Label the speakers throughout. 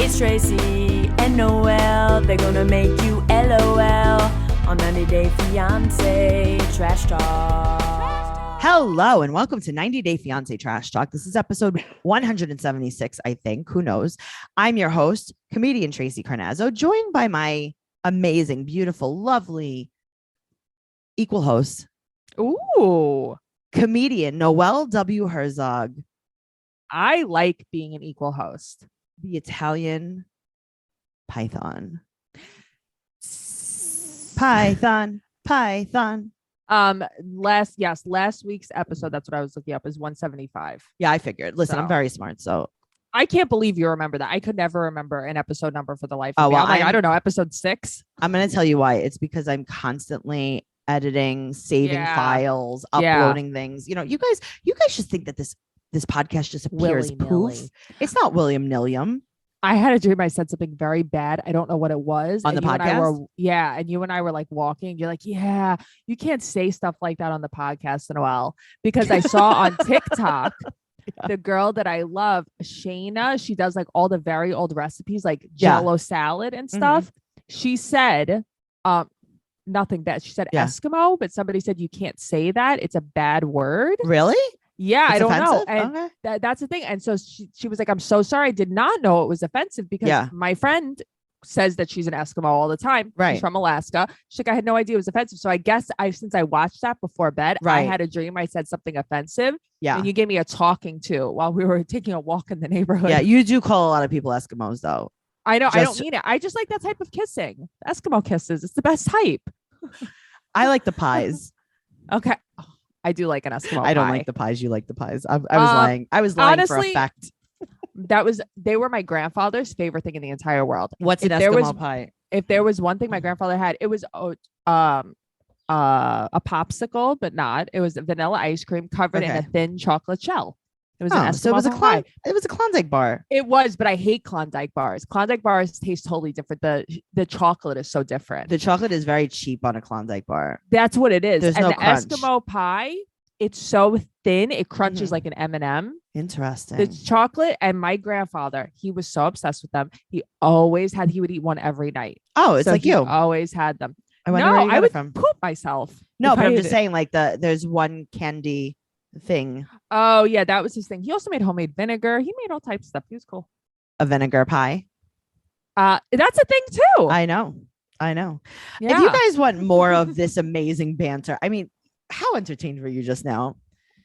Speaker 1: It's Tracey and Noelle. They're gonna make you LOL on 90 Day Fiance Trash Talk.
Speaker 2: Hello and welcome to 90 Day Fiance Trash Talk. This is episode 176, I think. Who knows? I'm your host, comedian Tracey Carnazzo, joined by my amazing, beautiful, lovely equal host, comedian Noelle W. Herzog.
Speaker 3: I like being an equal host.
Speaker 2: The Italian Python. Python.
Speaker 3: Last week's episode, that's what I was looking up, is 175.
Speaker 2: Yeah, I figured. Listen, I'm very smart, so
Speaker 3: I can't believe you remember that. I could never remember an episode number for the life
Speaker 2: Oh,
Speaker 3: of me.
Speaker 2: well,
Speaker 3: I'm like, I don't know, episode 6.
Speaker 2: I'm going to tell you why. It's because I'm constantly editing, saving files,
Speaker 3: Yeah.
Speaker 2: uploading things. You know, you guys just think that this podcast just appears
Speaker 3: Willy-nilly.
Speaker 2: poof. It's not William Nilliam.
Speaker 3: I had a dream I said something very bad. I don't know what it was.
Speaker 2: On the podcast?
Speaker 3: And you and I were like walking. You're like, yeah, you can't say stuff like that on the podcast, Noelle, because I saw on TikTok the girl that I love, Shayna, she does like all the very old recipes, like Jello salad and stuff. She said, nothing bad. She said Eskimo, but somebody said you can't say that. It's a bad word.
Speaker 2: Really?
Speaker 3: Yeah,
Speaker 2: It's
Speaker 3: I don't
Speaker 2: offensive?
Speaker 3: know. And
Speaker 2: Okay.
Speaker 3: that's the thing. And so she was like, I'm so sorry. I did not know it was offensive because my friend says that she's an Eskimo all the time.
Speaker 2: Right.
Speaker 3: She's from Alaska. She's like, I had no idea it was offensive. So I guess since I watched that before bed, I had a dream I said something offensive.
Speaker 2: Yeah.
Speaker 3: And you gave me a talking to while we were taking a walk in the neighborhood.
Speaker 2: Yeah, you do call a lot of people Eskimos, though.
Speaker 3: I know. I don't mean it. I just like that type of kissing. Eskimo kisses. It's the best type.
Speaker 2: I like the pies.
Speaker 3: Okay. I do like an Eskimo
Speaker 2: I don't
Speaker 3: pie.
Speaker 2: like the pies. You like the pies. I was lying. I was lying for
Speaker 3: honestly,
Speaker 2: effect.
Speaker 3: They were my grandfather's favorite thing in the entire world.
Speaker 2: What's an Eskimo pie?
Speaker 3: If there was one thing my grandfather had, it was a popsicle, but not. It was vanilla ice cream covered in a thin chocolate shell. It was an Eskimo
Speaker 2: so it was a
Speaker 3: pie.
Speaker 2: It was a Klondike bar.
Speaker 3: It was, but I hate Klondike bars. Klondike bars taste totally different. The chocolate is so different.
Speaker 2: The chocolate is very cheap on a Klondike bar.
Speaker 3: That's what it is.
Speaker 2: There's
Speaker 3: and
Speaker 2: no
Speaker 3: the
Speaker 2: crunch.
Speaker 3: Eskimo pie, it's so thin, it crunches like an M&M.
Speaker 2: Interesting.
Speaker 3: The chocolate, and my grandfather, he was so obsessed with them. He would eat one every night.
Speaker 2: Oh, it's
Speaker 3: So
Speaker 2: like
Speaker 3: he
Speaker 2: you.
Speaker 3: always had them.
Speaker 2: I wonder where you got
Speaker 3: I
Speaker 2: it
Speaker 3: would
Speaker 2: from.
Speaker 3: poop myself.
Speaker 2: No,
Speaker 3: if
Speaker 2: but
Speaker 3: I
Speaker 2: I'm
Speaker 3: ate
Speaker 2: just
Speaker 3: it.
Speaker 2: saying, like there's one candy thing,
Speaker 3: Oh yeah, that was his thing. He also made homemade vinegar. He made all types of stuff. He was cool.
Speaker 2: a vinegar pie.
Speaker 3: That's a thing too.
Speaker 2: I know.
Speaker 3: Yeah.
Speaker 2: If you guys want more of this amazing banter, I mean, how entertained were you just now?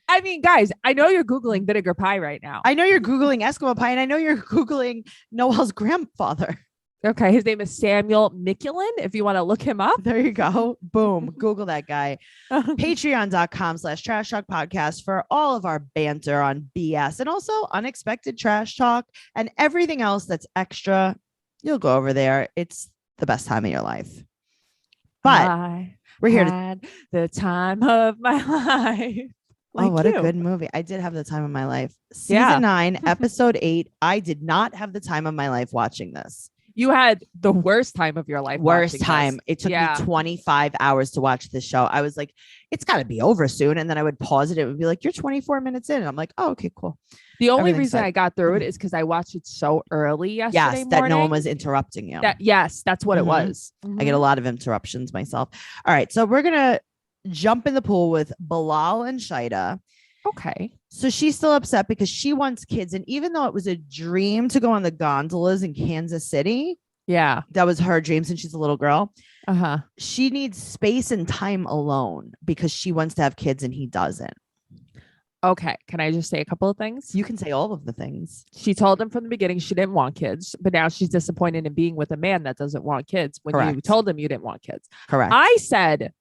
Speaker 3: I mean, guys, I know you're Googling vinegar pie right now.
Speaker 2: I know you're Googling Eskimo pie, and I know you're Googling Noelle's grandfather.
Speaker 3: Okay, his name is Samuel Mickulin. If you want to look him up.
Speaker 2: There you go. Boom. Google that guy. Patreon.com/Trash Talk Podcast for all of our banter on BS and also unexpected trash talk and everything else that's extra. You'll go over there. It's the best time of your life. But we're here to
Speaker 3: the time of my life.
Speaker 2: Oh, what a good movie. I did have the time of my life. Season 9, episode 8. I did not have the time of my life watching this.
Speaker 3: You had the worst time of your life.
Speaker 2: Worst
Speaker 3: watching
Speaker 2: time.
Speaker 3: this.
Speaker 2: It took me 25 hours to watch this show. I was like, it's got to be over soon. And then I would pause it. It would be like, you're 24 minutes in. And I'm like, oh, okay, cool.
Speaker 3: The only
Speaker 2: Everything's
Speaker 3: reason
Speaker 2: set.
Speaker 3: I got through it is because I watched it so early yesterday
Speaker 2: Yes, that no one
Speaker 3: morning.
Speaker 2: was interrupting you.
Speaker 3: That's what it was.
Speaker 2: I get a lot of interruptions myself. All right. So we're going to jump in the pool with Bilal and Shaeeda.
Speaker 3: Okay.
Speaker 2: So she's still upset because she wants kids. And even though it was a dream to go on the gondolas in Kansas City,
Speaker 3: yeah,
Speaker 2: that was her dream since she's a little girl.
Speaker 3: Uh-huh.
Speaker 2: She needs space and time alone because she wants to have kids and he doesn't.
Speaker 3: Okay. Can I just say a couple of things?
Speaker 2: You can say all of the things.
Speaker 3: She told him from the beginning she didn't want kids, but now she's disappointed in being with a man that doesn't want kids when you
Speaker 2: Correct.
Speaker 3: told him you didn't want kids.
Speaker 2: Correct.
Speaker 3: I said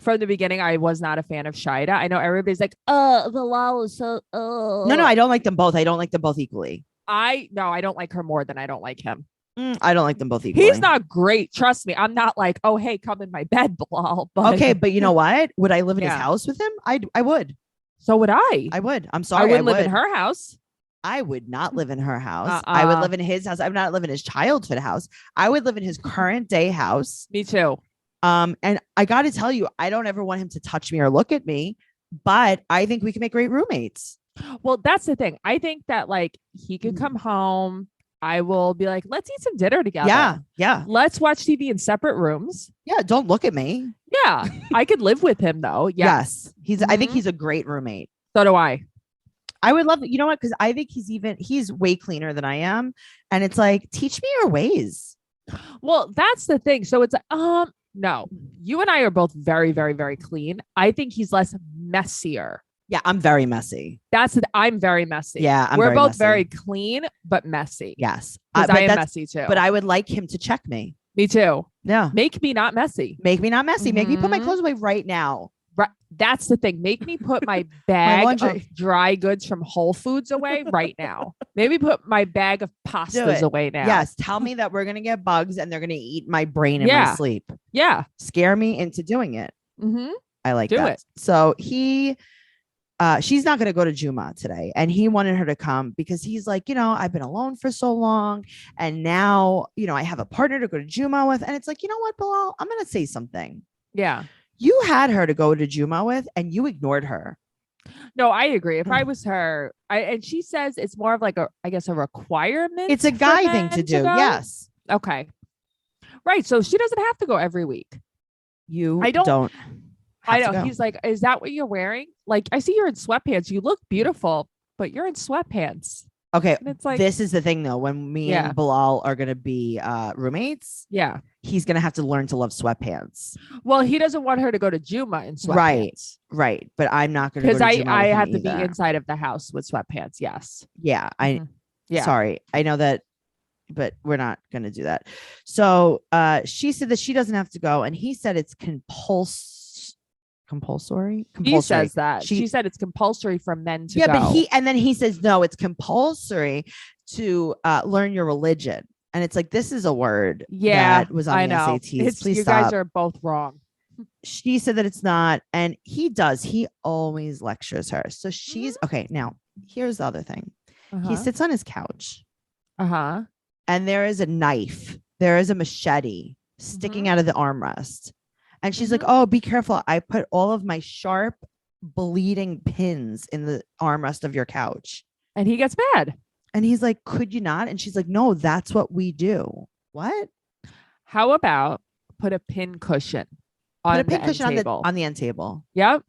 Speaker 3: from the beginning I was not a fan of Shaeeda. I know everybody's like, Bilal is so
Speaker 2: No, I don't like them both. I don't like them both equally.
Speaker 3: I don't like her more than I don't like him.
Speaker 2: I don't like them both equally.
Speaker 3: He's not great. Trust me. I'm not like, oh, hey, come in my bed, Bilal. But
Speaker 2: okay, but you know what? Would I live in his house with him? I would.
Speaker 3: So would I.
Speaker 2: I would. I'm sorry.
Speaker 3: I wouldn't live in her house.
Speaker 2: I would not live in her house. I would live in his house. I would not live in his childhood house. I would live in his current day house.
Speaker 3: Me too.
Speaker 2: And I got to tell you, I don't ever want him to touch me or look at me, but I think we can make great roommates.
Speaker 3: Well, that's the thing. I think that like he could come home I will be like, let's eat some dinner together.
Speaker 2: Yeah. Yeah.
Speaker 3: Let's watch TV in separate rooms.
Speaker 2: Yeah. Don't look at me.
Speaker 3: Yeah. I could live with him though.
Speaker 2: Yes. I think
Speaker 3: Mhm.
Speaker 2: he's a great roommate.
Speaker 3: So do I.
Speaker 2: I would love, you know what? Because I think he's way cleaner than I am. And it's like, teach me your ways.
Speaker 3: Well, that's the thing. So it's no, you and I are both very, very, very clean. I think he's less messier.
Speaker 2: Yeah, I'm very messy.
Speaker 3: I'm very messy.
Speaker 2: Yeah,
Speaker 3: we're
Speaker 2: very
Speaker 3: both
Speaker 2: messy.
Speaker 3: very clean but messy.
Speaker 2: Yes,
Speaker 3: because I am messy too.
Speaker 2: But I would like him to check me.
Speaker 3: Me too.
Speaker 2: Yeah,
Speaker 3: Make me not messy.
Speaker 2: make me not messy. Make me put my
Speaker 3: Mhm.
Speaker 2: clothes away right now.
Speaker 3: Right. That's the thing. Make me put my bag
Speaker 2: laundry.
Speaker 3: of dry goods from Whole Foods away right now. Maybe put my bag of pastas
Speaker 2: it.
Speaker 3: away now.
Speaker 2: Yes, tell me that we're gonna get bugs and they're gonna eat my brain in my
Speaker 3: Yeah.
Speaker 2: sleep.
Speaker 3: Yeah.
Speaker 2: Scare me into doing it.
Speaker 3: Mm-hmm.
Speaker 2: I like
Speaker 3: Do
Speaker 2: that.
Speaker 3: it.
Speaker 2: So she's not going to go to Juma today. And he wanted her to come because he's like, I've been alone for so long. And now, I have a partner to go to Juma with. And it's like, you know what, Bilal, I'm going to say something.
Speaker 3: Yeah.
Speaker 2: You had her to go to Juma with and you ignored her.
Speaker 3: No, I agree. If I was her, and she says it's more of like a requirement.
Speaker 2: It's a
Speaker 3: for
Speaker 2: guy thing
Speaker 3: men
Speaker 2: to do.
Speaker 3: go?
Speaker 2: Yes.
Speaker 3: Okay. Right. So she doesn't have to go every week.
Speaker 2: I don't.
Speaker 3: I know. He's like, is that what you're wearing? Like, I see you're in sweatpants. You look beautiful, but you're in sweatpants.
Speaker 2: Okay.
Speaker 3: And it's like,
Speaker 2: this is the thing though. When me and Bilal are going to be roommates, he's going to have to learn to love sweatpants.
Speaker 3: Well, he doesn't want her to go to Juma in sweatpants.
Speaker 2: Right. But I'm not going to
Speaker 3: because I have to
Speaker 2: either.
Speaker 3: be inside of the house with sweatpants. Yes.
Speaker 2: Yeah.
Speaker 3: Yeah.
Speaker 2: Sorry. I know that, but we're not going to do that. So she said that she doesn't have to go. And he said it's compulsory.
Speaker 3: He says that. She said it's compulsory for men to go.
Speaker 2: But he says, no, it's compulsory to learn your religion. And it's like, this is a word that was on the SATs. Please
Speaker 3: you
Speaker 2: stop.
Speaker 3: guys are both wrong.
Speaker 2: She said that it's not. And he always lectures her. So she's okay. Now, here's the other thing. He sits on his couch. And there is a knife. There is a machete sticking out of the armrest. And she's like, oh, be careful. I put all of my sharp, bleeding pins in the armrest of your couch.
Speaker 3: And he gets mad.
Speaker 2: And he's like, could you not? And she's like, no, that's what we do. What?
Speaker 3: How about put a pin cushion on the end table? Yep.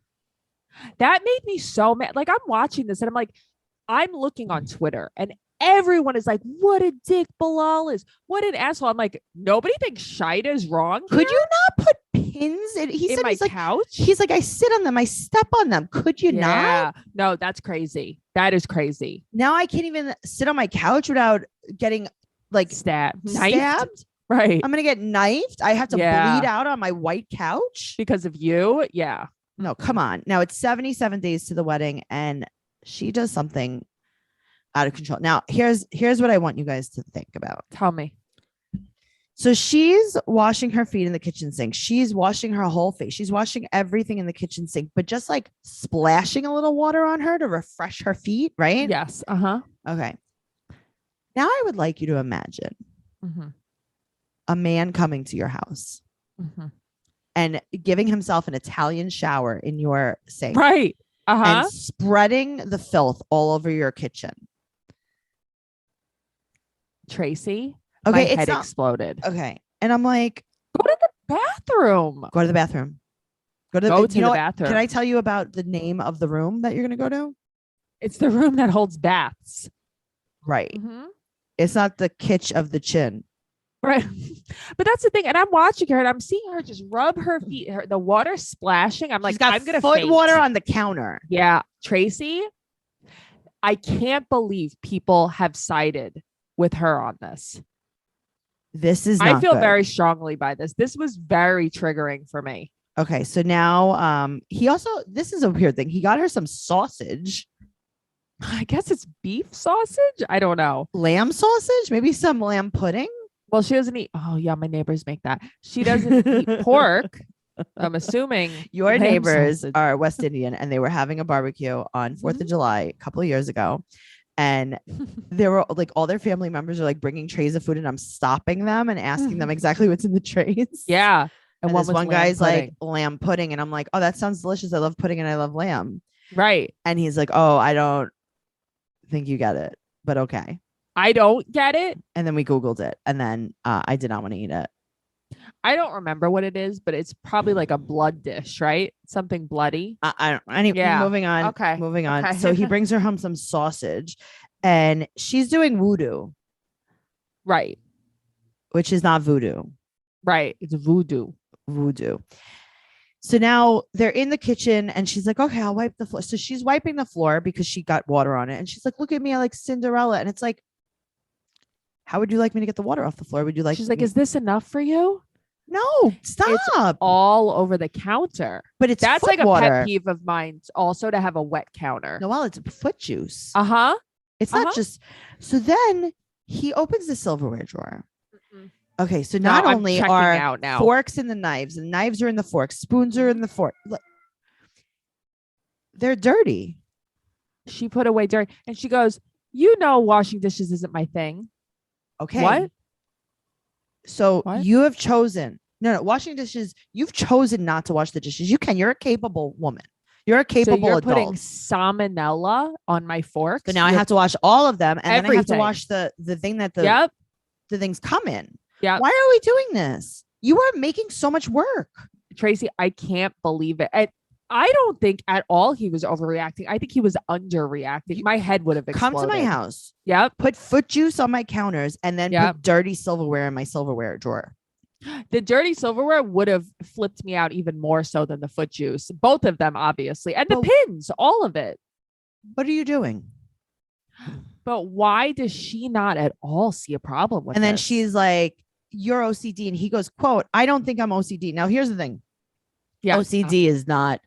Speaker 3: That made me so mad. Like, I'm watching this and I'm like, I'm looking on Twitter and everyone is like, what a dick Bilal is. What an asshole. I'm like, nobody thinks Shaeeda is wrong.
Speaker 2: Could you not put pins in my
Speaker 3: couch?
Speaker 2: He's like, I sit on them. I step on them. Could you not?
Speaker 3: No, that's crazy. That is crazy.
Speaker 2: Now I can't even sit on my couch without getting like
Speaker 3: stabbed.
Speaker 2: Right. I'm going to get knifed. I have to bleed out on my white couch.
Speaker 3: Because of you? Yeah.
Speaker 2: No, come on. Now it's 77 days to the wedding and she does something out of control. Now, here's what I want you guys to think about.
Speaker 3: Tell me.
Speaker 2: So she's washing her feet in the kitchen sink. She's washing her whole face. She's washing everything in the kitchen sink, but just like splashing a little water on her to refresh her feet, right?
Speaker 3: Yes.
Speaker 2: Okay. Now I would like you to imagine a man coming to your house and giving himself an Italian shower in your sink.
Speaker 3: Right.
Speaker 2: And spreading the filth all over your kitchen.
Speaker 3: Tracey,
Speaker 2: okay,
Speaker 3: my head exploded.
Speaker 2: Okay. And I'm like,
Speaker 3: go to the bathroom.
Speaker 2: Go to the bathroom.
Speaker 3: Go to the bathroom.
Speaker 2: Can I tell you about the name of the room that you're going to go to?
Speaker 3: It's the room that holds baths.
Speaker 2: Right. It's not the kitsch of the chin.
Speaker 3: Right. But that's the thing. And I'm watching her and I'm seeing her just rub her feet, the water splashing. I'm like, I'm going to
Speaker 2: foot water on the counter.
Speaker 3: Yeah. Tracey, I can't believe people have sided with her on this.
Speaker 2: This is not
Speaker 3: I feel
Speaker 2: good.
Speaker 3: very strongly by this. This was very triggering for me.
Speaker 2: Okay. So now he also, this is a weird thing. He got her some sausage.
Speaker 3: I guess it's beef sausage. I don't know.
Speaker 2: Lamb sausage, maybe some lamb pudding.
Speaker 3: Well, she doesn't eat. Oh, yeah. My neighbors make that. She doesn't eat pork. I'm assuming
Speaker 2: your neighbors are West Indian and they were having a barbecue on 4th of July a couple of years ago. And there were like all their family members are like bringing trays of food and I'm stopping them and asking them exactly what's in the trays.
Speaker 3: Yeah.
Speaker 2: And this one guy's like lamb pudding. And I'm like, oh, that sounds delicious. I love pudding and I love lamb.
Speaker 3: Right.
Speaker 2: And he's like, oh, I don't think you get it, but okay.
Speaker 3: I don't get it.
Speaker 2: And then we Googled it. And then I did not want to eat it.
Speaker 3: I don't remember what it is, but it's probably like a blood dish, right? Something bloody.
Speaker 2: I don't. Anyway,
Speaker 3: Yeah.
Speaker 2: moving on.
Speaker 3: Okay.
Speaker 2: Moving on.
Speaker 3: Okay.
Speaker 2: So he brings her home some sausage, and she's doing voodoo,
Speaker 3: Right.
Speaker 2: which is not voodoo.
Speaker 3: Right. It's voodoo.
Speaker 2: Voodoo. So now they're in the kitchen, and she's like, "Okay, I'll wipe the floor." So she's wiping the floor because she got water on it, and she's like, "Look at me, I like Cinderella." And it's like, "How would you like me to get the water off the floor? Would you like?"
Speaker 3: She's like,
Speaker 2: me-
Speaker 3: "Is this enough for you?"
Speaker 2: No, stop.
Speaker 3: All over the counter.
Speaker 2: But it's
Speaker 3: That's
Speaker 2: foot
Speaker 3: like a
Speaker 2: water.
Speaker 3: pet peeve of mine. Also, to have a wet counter.
Speaker 2: Noelle, it's foot juice.
Speaker 3: Uh-huh.
Speaker 2: It's not just. So then he opens the silverware drawer. Okay, so
Speaker 3: No,
Speaker 2: not
Speaker 3: I'm
Speaker 2: only
Speaker 3: checking
Speaker 2: are
Speaker 3: out now.
Speaker 2: forks in the knives, and knives are in the forks, spoons are in the fork. Look, they're dirty.
Speaker 3: She put away dirt, and she goes, "You know, washing dishes isn't my thing."
Speaker 2: Okay.
Speaker 3: What?
Speaker 2: So
Speaker 3: What?
Speaker 2: you have chosen washing dishes. You've chosen not to wash the dishes. You can. You're a capable woman. You're a capable
Speaker 3: So you're
Speaker 2: adult.
Speaker 3: putting salmonella on my forks.
Speaker 2: So now I have to wash all of them, and then I have to
Speaker 3: Everything.
Speaker 2: wash the thing that the
Speaker 3: Yep.
Speaker 2: the things come in.
Speaker 3: Yep.
Speaker 2: Why are we doing this? You are making so much work.
Speaker 3: Tracy, I can't believe it. And I don't think at all he was overreacting. I think he was underreacting. My head would have
Speaker 2: Come
Speaker 3: exploded.
Speaker 2: to my house.
Speaker 3: Yep.
Speaker 2: Put foot juice on my counters, and then
Speaker 3: Yep.
Speaker 2: put dirty silverware in my silverware drawer.
Speaker 3: The dirty silverware would have flipped me out even more so than the foot juice. Both of them, obviously. And the
Speaker 2: Well-
Speaker 3: pins, all of it.
Speaker 2: What are you doing?
Speaker 3: But why does she not at all see a problem with
Speaker 2: And then
Speaker 3: this?
Speaker 2: she's like, "You're OCD," and he goes, "Quote, I don't think I'm OCD." Now here's the thing.
Speaker 3: yeah.
Speaker 2: OCD is not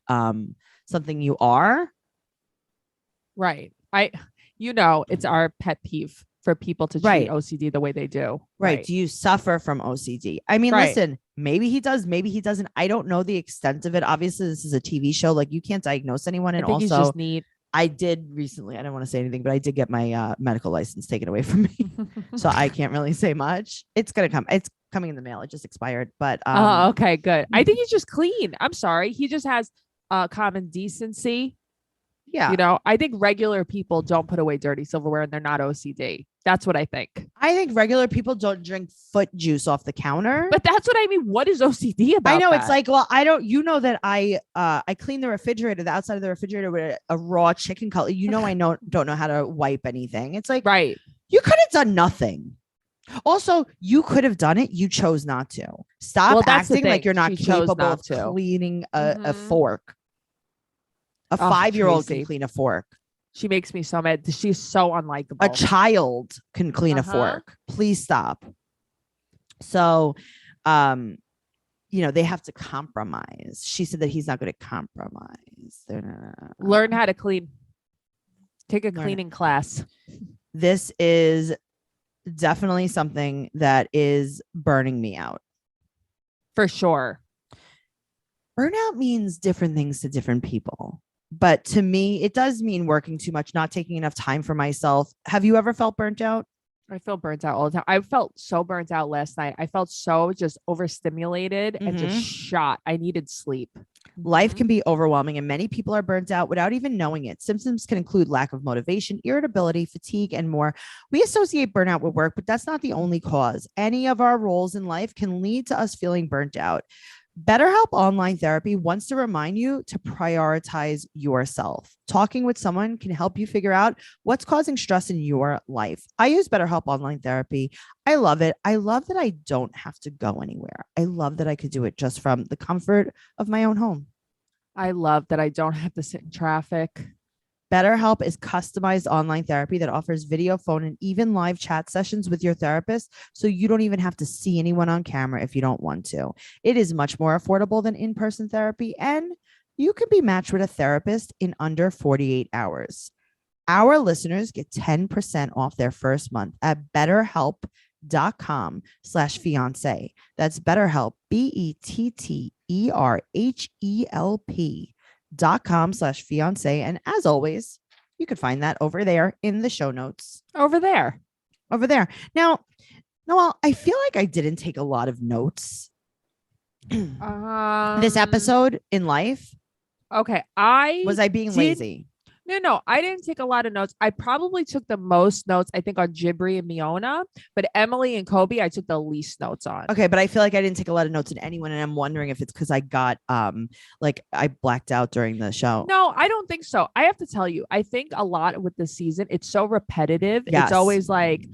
Speaker 2: something you are.
Speaker 3: Right. It's our pet peeve for people to treat
Speaker 2: Right.
Speaker 3: OCD the way they do.
Speaker 2: Right. Do you suffer from OCD? I mean,
Speaker 3: Right.
Speaker 2: listen, maybe he does, maybe he doesn't. I don't know the extent of it. Obviously, this is a TV show. Like, you can't diagnose anyone.
Speaker 3: I
Speaker 2: And
Speaker 3: think he's
Speaker 2: also,
Speaker 3: just neat.
Speaker 2: I did recently, I don't want to say anything, but I did get my medical license taken away from me. So I can't really say much. It's going to come. It's coming in the mail. It just expired. But
Speaker 3: Oh, okay, good. I think he's just clean. I'm sorry. He just has common decency.
Speaker 2: yeah,
Speaker 3: You know, I think regular people don't put away dirty silverware and they're not OCD. That's what I think.
Speaker 2: I think regular people don't drink foot juice off the counter.
Speaker 3: But that's what I mean. What is OCD about?
Speaker 2: I know it's
Speaker 3: that?
Speaker 2: like, well, I don't, you know, that I clean the refrigerator, the outside of the refrigerator with a raw chicken cutlet. You know, I don't know how to wipe anything. It's like,
Speaker 3: right.
Speaker 2: you could have done nothing. Also, you could have done it. You chose not to. Stop
Speaker 3: Well, that's the
Speaker 2: acting like
Speaker 3: thing.
Speaker 2: you're not
Speaker 3: She chose
Speaker 2: capable
Speaker 3: not
Speaker 2: of
Speaker 3: to.
Speaker 2: cleaning a
Speaker 3: Mhm.
Speaker 2: fork. A
Speaker 3: Oh,
Speaker 2: 5-year-old
Speaker 3: Tracy.
Speaker 2: can clean a fork.
Speaker 3: She makes me so mad. She's so unlikable.
Speaker 2: A child can clean a
Speaker 3: Uh-huh.
Speaker 2: fork. Please stop. So, they have to compromise. She said that he's not going to compromise.
Speaker 3: Learn how to clean. Take a
Speaker 2: Learn it.
Speaker 3: cleaning class.
Speaker 2: This is definitely something that is burning me out.
Speaker 3: For sure.
Speaker 2: Burnout means different things to different people. But to me, it does mean working too much, not taking enough time for myself. Have you ever felt burnt out?
Speaker 3: I feel burnt out all the time. I felt so burnt out last night. I felt so just overstimulated and just shot. I needed sleep.
Speaker 2: Life can be overwhelming, and many people are burnt out without even knowing it. Symptoms can include lack of motivation, irritability, fatigue, and more. We associate burnout with work, but that's not the only cause. Any of our roles in life can lead to us feeling burnt out. BetterHelp Online Therapy wants to remind you to prioritize yourself. Talking with someone can help you figure out what's causing stress in your life. I use BetterHelp Online Therapy. I love it. I love that I don't have to go anywhere. I love that I could do it just from the comfort of my own home.
Speaker 3: I love that I don't have to sit in traffic.
Speaker 2: BetterHelp is customized online therapy that offers video, phone, and even live chat sessions with your therapist, so you don't even have to see anyone on camera if you don't want to. It is much more affordable than in-person therapy, and you can be matched with a therapist in under 48 hours. Our listeners get 10% off their first month at BetterHelp.com/fiance. That's BetterHelp, BetterHelp.com/fiance. And as always, you can find that over there in the show notes.
Speaker 3: Over there.
Speaker 2: Now, Noelle, I feel like I didn't take a lot of notes this episode in life.
Speaker 3: Okay.
Speaker 2: Was I being lazy?
Speaker 3: No, I didn't take a lot of notes. I probably took the most notes, I think, on Mibri and Miona, but Emily and Kobe, I took the least notes on.
Speaker 2: Okay, but I feel like I didn't take a lot of notes on anyone, and I'm wondering if it's because I got like I blacked out during the show.
Speaker 3: No, I don't think so. I have to tell you, I think a lot with the season, it's so repetitive.
Speaker 2: Yes.
Speaker 3: It's always like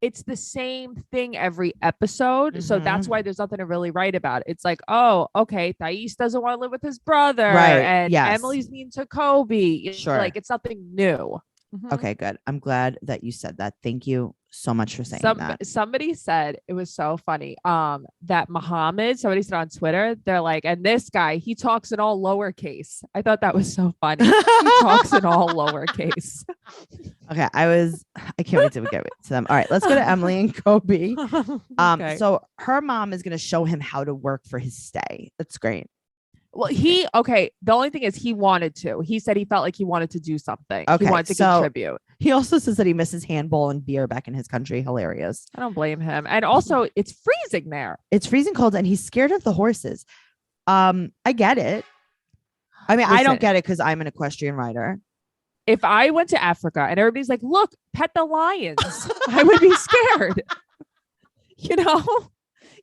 Speaker 3: it's the same thing every episode. So that's why there's nothing to really write about. It's like, oh, okay, Thais doesn't want to live with his brother.
Speaker 2: Right.
Speaker 3: And
Speaker 2: Yes.
Speaker 3: Emily's mean to Kobe.
Speaker 2: Sure.
Speaker 3: Like it's something new.
Speaker 2: Okay, good. I'm glad that you said that. Thank you so much for saying that.
Speaker 3: Somebody said it was so funny. That Muhammad, somebody said on Twitter, they're like, and this guy, he talks in all lowercase. I thought that was so funny. He talks in all lowercase.
Speaker 2: Okay, I can't wait to get to them. All right, let's go to Emily and Kobe.
Speaker 3: Okay.
Speaker 2: So her mom is going to show him how to work for his stay. That's great.
Speaker 3: Well, the only thing is he wanted to. He said he felt like he wanted to do something.
Speaker 2: Okay,
Speaker 3: He wanted to contribute.
Speaker 2: He also says that he misses handball and beer back in his country. Hilarious.
Speaker 3: I don't blame him. And also, it's freezing there.
Speaker 2: It's freezing cold and he's scared of the horses. I get it. I mean, I don't
Speaker 3: Listen.
Speaker 2: get it because I'm an equestrian rider.
Speaker 3: If I went to Africa and everybody's like, look, pet the lions, I would be scared. You know?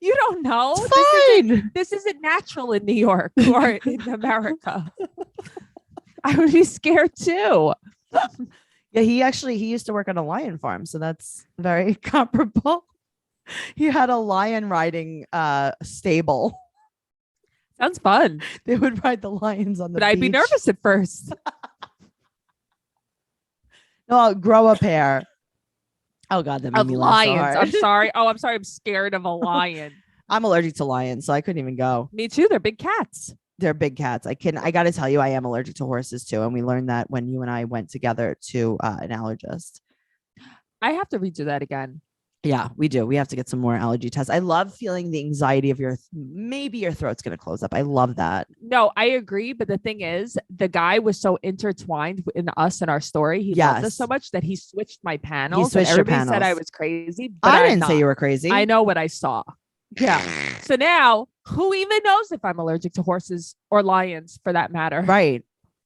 Speaker 3: You don't know.
Speaker 2: Fine.
Speaker 3: This isn't natural in New York or in America. I would be scared too.
Speaker 2: Yeah, he used to work on a lion farm, so that's very comparable. He had a lion riding stable.
Speaker 3: Sounds fun.
Speaker 2: They would ride the lions on the
Speaker 3: But I'd be
Speaker 2: beach.
Speaker 3: nervous at first.
Speaker 2: No, I'll grow a pair. Oh God, that made
Speaker 3: Of
Speaker 2: me laugh so
Speaker 3: lions.
Speaker 2: hard.
Speaker 3: I'm sorry. Oh, I'm sorry. I'm scared of a lion.
Speaker 2: I'm allergic to lions, so I couldn't even go.
Speaker 3: Me too. They're big cats.
Speaker 2: They're big cats. I got to tell you, I am allergic to horses too. And we learned that when you and I went together to an allergist.
Speaker 3: I have to redo that again.
Speaker 2: Yeah, we do. We have to get some more allergy tests. I love feeling the anxiety of maybe your throat's going to close up. I love that.
Speaker 3: No, I agree. But the thing is, the guy was so intertwined in us and our story. He loved us
Speaker 2: Yes.
Speaker 3: so much that he switched my panels.
Speaker 2: switched your
Speaker 3: Everybody said I
Speaker 2: panels.
Speaker 3: was crazy. But
Speaker 2: I
Speaker 3: I'm
Speaker 2: didn't say
Speaker 3: not.
Speaker 2: you were crazy.
Speaker 3: I know what I saw. Yeah. So now, who even knows if I'm allergic to horses or lions for that matter?
Speaker 2: Right.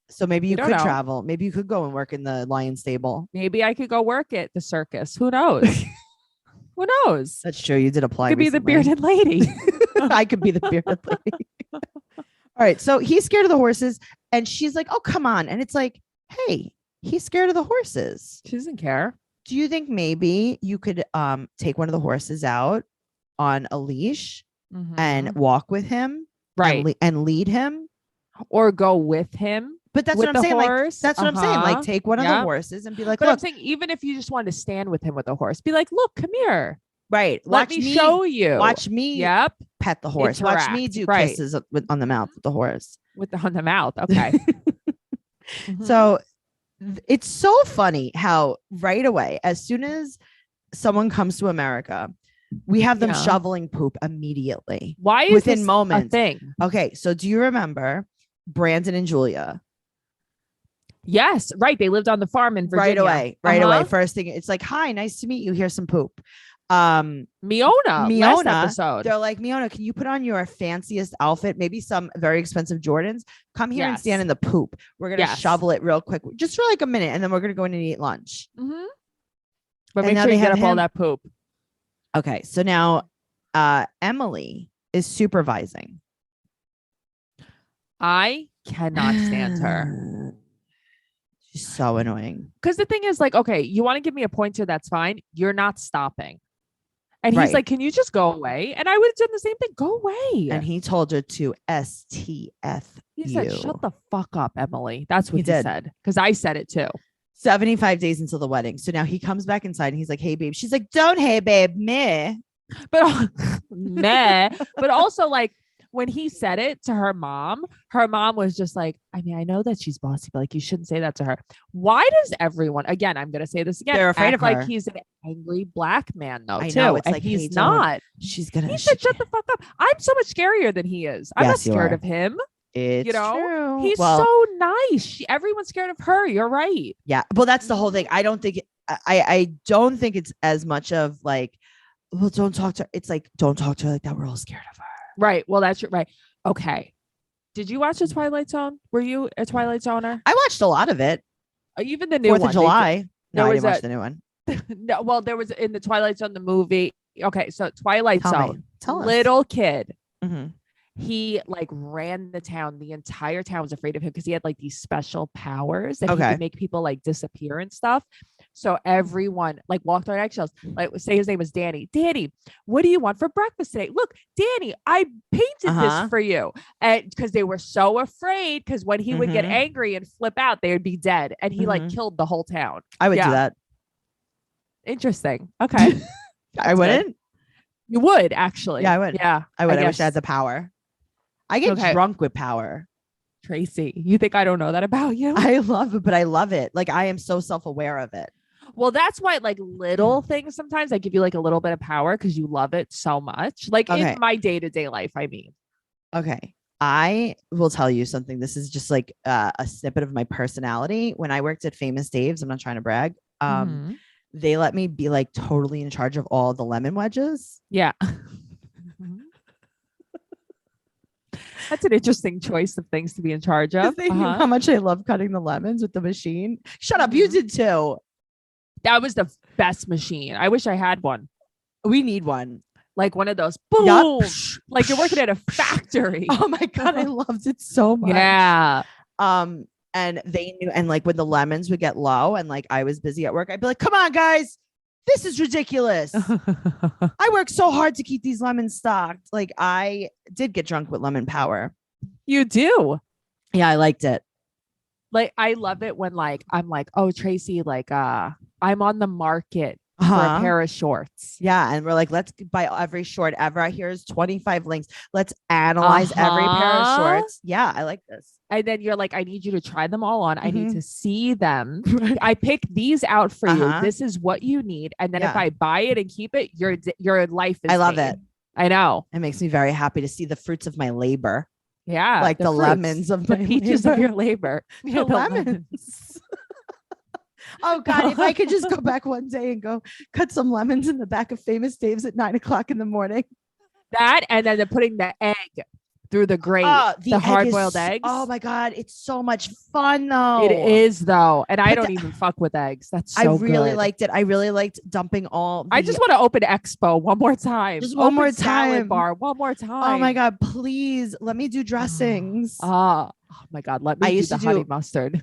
Speaker 2: So maybe you
Speaker 3: don't
Speaker 2: could
Speaker 3: know.
Speaker 2: travel. Maybe you could go and work in the lion stable.
Speaker 3: Maybe I could go work at the circus. Who knows? Who knows?
Speaker 2: That's true. You did apply.
Speaker 3: Could be the
Speaker 2: recently.
Speaker 3: bearded lady.
Speaker 2: I could be the bearded lady. All right. So he's scared of the horses. And she's like, oh, come on. And it's like, hey, he's scared of the horses.
Speaker 3: She doesn't care.
Speaker 2: Do you think maybe you could take one of the horses out on a leash and walk with him?
Speaker 3: Right.
Speaker 2: And lead him?
Speaker 3: Or go with him.
Speaker 2: But that's
Speaker 3: with
Speaker 2: what I'm
Speaker 3: the
Speaker 2: saying. Like,
Speaker 3: horse.
Speaker 2: that's what I'm saying. Like,
Speaker 3: Uh-huh.
Speaker 2: take one of the
Speaker 3: Yeah.
Speaker 2: horses and be like,
Speaker 3: But I'm
Speaker 2: look,
Speaker 3: saying, even if you just wanted to stand with him with a horse, be like, look, come here.
Speaker 2: right.
Speaker 3: Let me show you.
Speaker 2: Watch me
Speaker 3: Yep.
Speaker 2: pet the horse. Watch me
Speaker 3: Interact,
Speaker 2: do
Speaker 3: right.
Speaker 2: kisses on the mouth with the horse.
Speaker 3: On the mouth. Okay. Mhm.
Speaker 2: So it's so funny how right away, as soon as someone comes to America, we have them
Speaker 3: Yeah.
Speaker 2: shoveling poop immediately.
Speaker 3: Why is
Speaker 2: within
Speaker 3: this
Speaker 2: moments.
Speaker 3: a thing?
Speaker 2: Okay. So do you remember Brandon and Julia?
Speaker 3: Yes. Right. They lived on the farm in Virginia.
Speaker 2: Right away.
Speaker 3: Uh-huh.
Speaker 2: First thing, it's like, hi, nice to meet you. Here's some poop.
Speaker 3: Miona. Last
Speaker 2: Miona,
Speaker 3: episode.
Speaker 2: they're like, Miona, can you put on your fanciest outfit? Maybe some very expensive Jordans. Come here and
Speaker 3: Yes.
Speaker 2: stand in the poop. We're going to
Speaker 3: Yes.
Speaker 2: shovel it real quick, just for like a minute. And then we're going to go in and eat lunch.
Speaker 3: Mhm. But
Speaker 2: And
Speaker 3: make
Speaker 2: now
Speaker 3: sure
Speaker 2: they
Speaker 3: you get
Speaker 2: have
Speaker 3: up all
Speaker 2: him-
Speaker 3: that poop.
Speaker 2: Okay. So now Emily is supervising.
Speaker 3: I cannot stand her.
Speaker 2: She's so annoying.
Speaker 3: Because the thing is, like, okay, you want to give me a pointer, that's fine. You're not stopping. And he's
Speaker 2: Right.
Speaker 3: like, can you just go away? And I would have done the same thing. Go away.
Speaker 2: And he told her to STF
Speaker 3: He said,
Speaker 2: you.
Speaker 3: shut the fuck up, Emily. That's what
Speaker 2: He
Speaker 3: he
Speaker 2: did.
Speaker 3: said. Because I said it too.
Speaker 2: 75 days until the wedding. So now he comes back inside and he's like, hey, babe. She's like, don't, hey, babe, meh.
Speaker 3: But meh. But also, like, when he said it to her mom was just like, I mean, I know that she's bossy, but like, you shouldn't say that to her. Why does everyone, again, I'm going to say this again,
Speaker 2: They're afraid
Speaker 3: act
Speaker 2: of
Speaker 3: like
Speaker 2: her.
Speaker 3: he's an angry black man, though,
Speaker 2: I
Speaker 3: too.
Speaker 2: know, it's
Speaker 3: And
Speaker 2: like, hey,
Speaker 3: he's
Speaker 2: don't-
Speaker 3: not.
Speaker 2: She's going to.
Speaker 3: He said, shut the fuck up. I'm so much scarier than he is. I'm not
Speaker 2: Yes, you
Speaker 3: scared
Speaker 2: are.
Speaker 3: of him.
Speaker 2: It's
Speaker 3: You know,
Speaker 2: true.
Speaker 3: He's
Speaker 2: Well,
Speaker 3: so nice. Everyone's scared of her. You're right.
Speaker 2: yeah. Well, that's the whole thing. I don't think I don't think it's as much of like, well, don't talk to her. It's like, don't talk to her like that. We're all scared of her.
Speaker 3: Right. Well, that's right. Okay. Did you watch The Twilight Zone? Were you a Twilight Zoner?
Speaker 2: I watched a lot of it.
Speaker 3: Even the new
Speaker 2: 4th
Speaker 3: one.
Speaker 2: of July. No, I
Speaker 3: was
Speaker 2: didn't watch the new one.
Speaker 3: No, well, there was in the Twilight Zone the movie. Okay, so Twilight
Speaker 2: Tell
Speaker 3: Zone,
Speaker 2: me. Tell us.
Speaker 3: little kid.
Speaker 2: Mhm.
Speaker 3: He like ran the town. The entire town was afraid of him because he had like these special powers that he
Speaker 2: Okay.
Speaker 3: could make people like disappear and stuff. So everyone like walked on eggshells. Like say his name was Danny. Danny, what do you want for breakfast today? Look, Danny, I painted this for you. And because they were so afraid, because when he would get angry and flip out, they would be dead. And he like killed the whole town.
Speaker 2: I would do that.
Speaker 3: Interesting. Okay.
Speaker 2: I wouldn't.
Speaker 3: Good. You would actually.
Speaker 2: Yeah, I would.
Speaker 3: Yeah.
Speaker 2: I would. I wish I had the power. I get drunk with power.
Speaker 3: Tracy, you think I don't know that about you?
Speaker 2: I love it, but I love it. Like I am so self-aware of it.
Speaker 3: Well, that's why like little things sometimes I give you like a little bit of power because you love it so much. Like in my day-to-day life, I mean.
Speaker 2: Okay. I will tell you something. This is just like a snippet of my personality. When I worked at Famous Dave's, I'm not trying to brag. They let me be like totally in charge of all the lemon wedges.
Speaker 3: Yeah. That's an interesting choice of things to be in charge of.
Speaker 2: They knew how much I love cutting the lemons with the machine. Shut up. You did too.
Speaker 3: That was the best machine. I wish I had one.
Speaker 2: We need one.
Speaker 3: Like one of those. Boom.
Speaker 2: Yep.
Speaker 3: Like you're working at a factory.
Speaker 2: Oh my God. I loved it so much.
Speaker 3: Yeah.
Speaker 2: And they knew, and like when the lemons would get low and like I was busy at work, I'd be like, come on, guys, this is ridiculous. I work so hard to keep these lemons stocked. Like I did get drunk with lemon power.
Speaker 3: You do.
Speaker 2: Yeah, I liked it.
Speaker 3: Like I love it when like I'm like, oh, Tracy, like I'm on the market for a pair of shorts.
Speaker 2: Yeah. And we're like, let's buy every short ever. Here's 25 links. Let's analyze every pair of shorts. Yeah, I like this.
Speaker 3: And then you're like, I need you to try them all on. I need to see them. I pick these out for you. This is what you need. And then if I buy it and keep it, your life is
Speaker 2: I love
Speaker 3: made.
Speaker 2: it.
Speaker 3: I know.
Speaker 2: It makes me very happy to see the fruits of my labor.
Speaker 3: Yeah.
Speaker 2: Like the lemons of
Speaker 3: the peaches of your labor.
Speaker 2: The lemons. Oh God, if I could just go back one day and go cut some lemons in the back of Famous Dave's at 9:00 in the morning.
Speaker 3: That and then putting the egg through the grate, the hard-boiled eggs.
Speaker 2: Oh my God, it's so much fun though.
Speaker 3: It is though, and I don't even fuck with eggs. That's so good.
Speaker 2: I really liked it. I really liked dumping all.
Speaker 3: I just want to open Expo one more time.
Speaker 2: Just one more time.
Speaker 3: Salad bar one more time.
Speaker 2: Oh my God, please let me do dressings.
Speaker 3: Oh my God, let me do the honey mustard.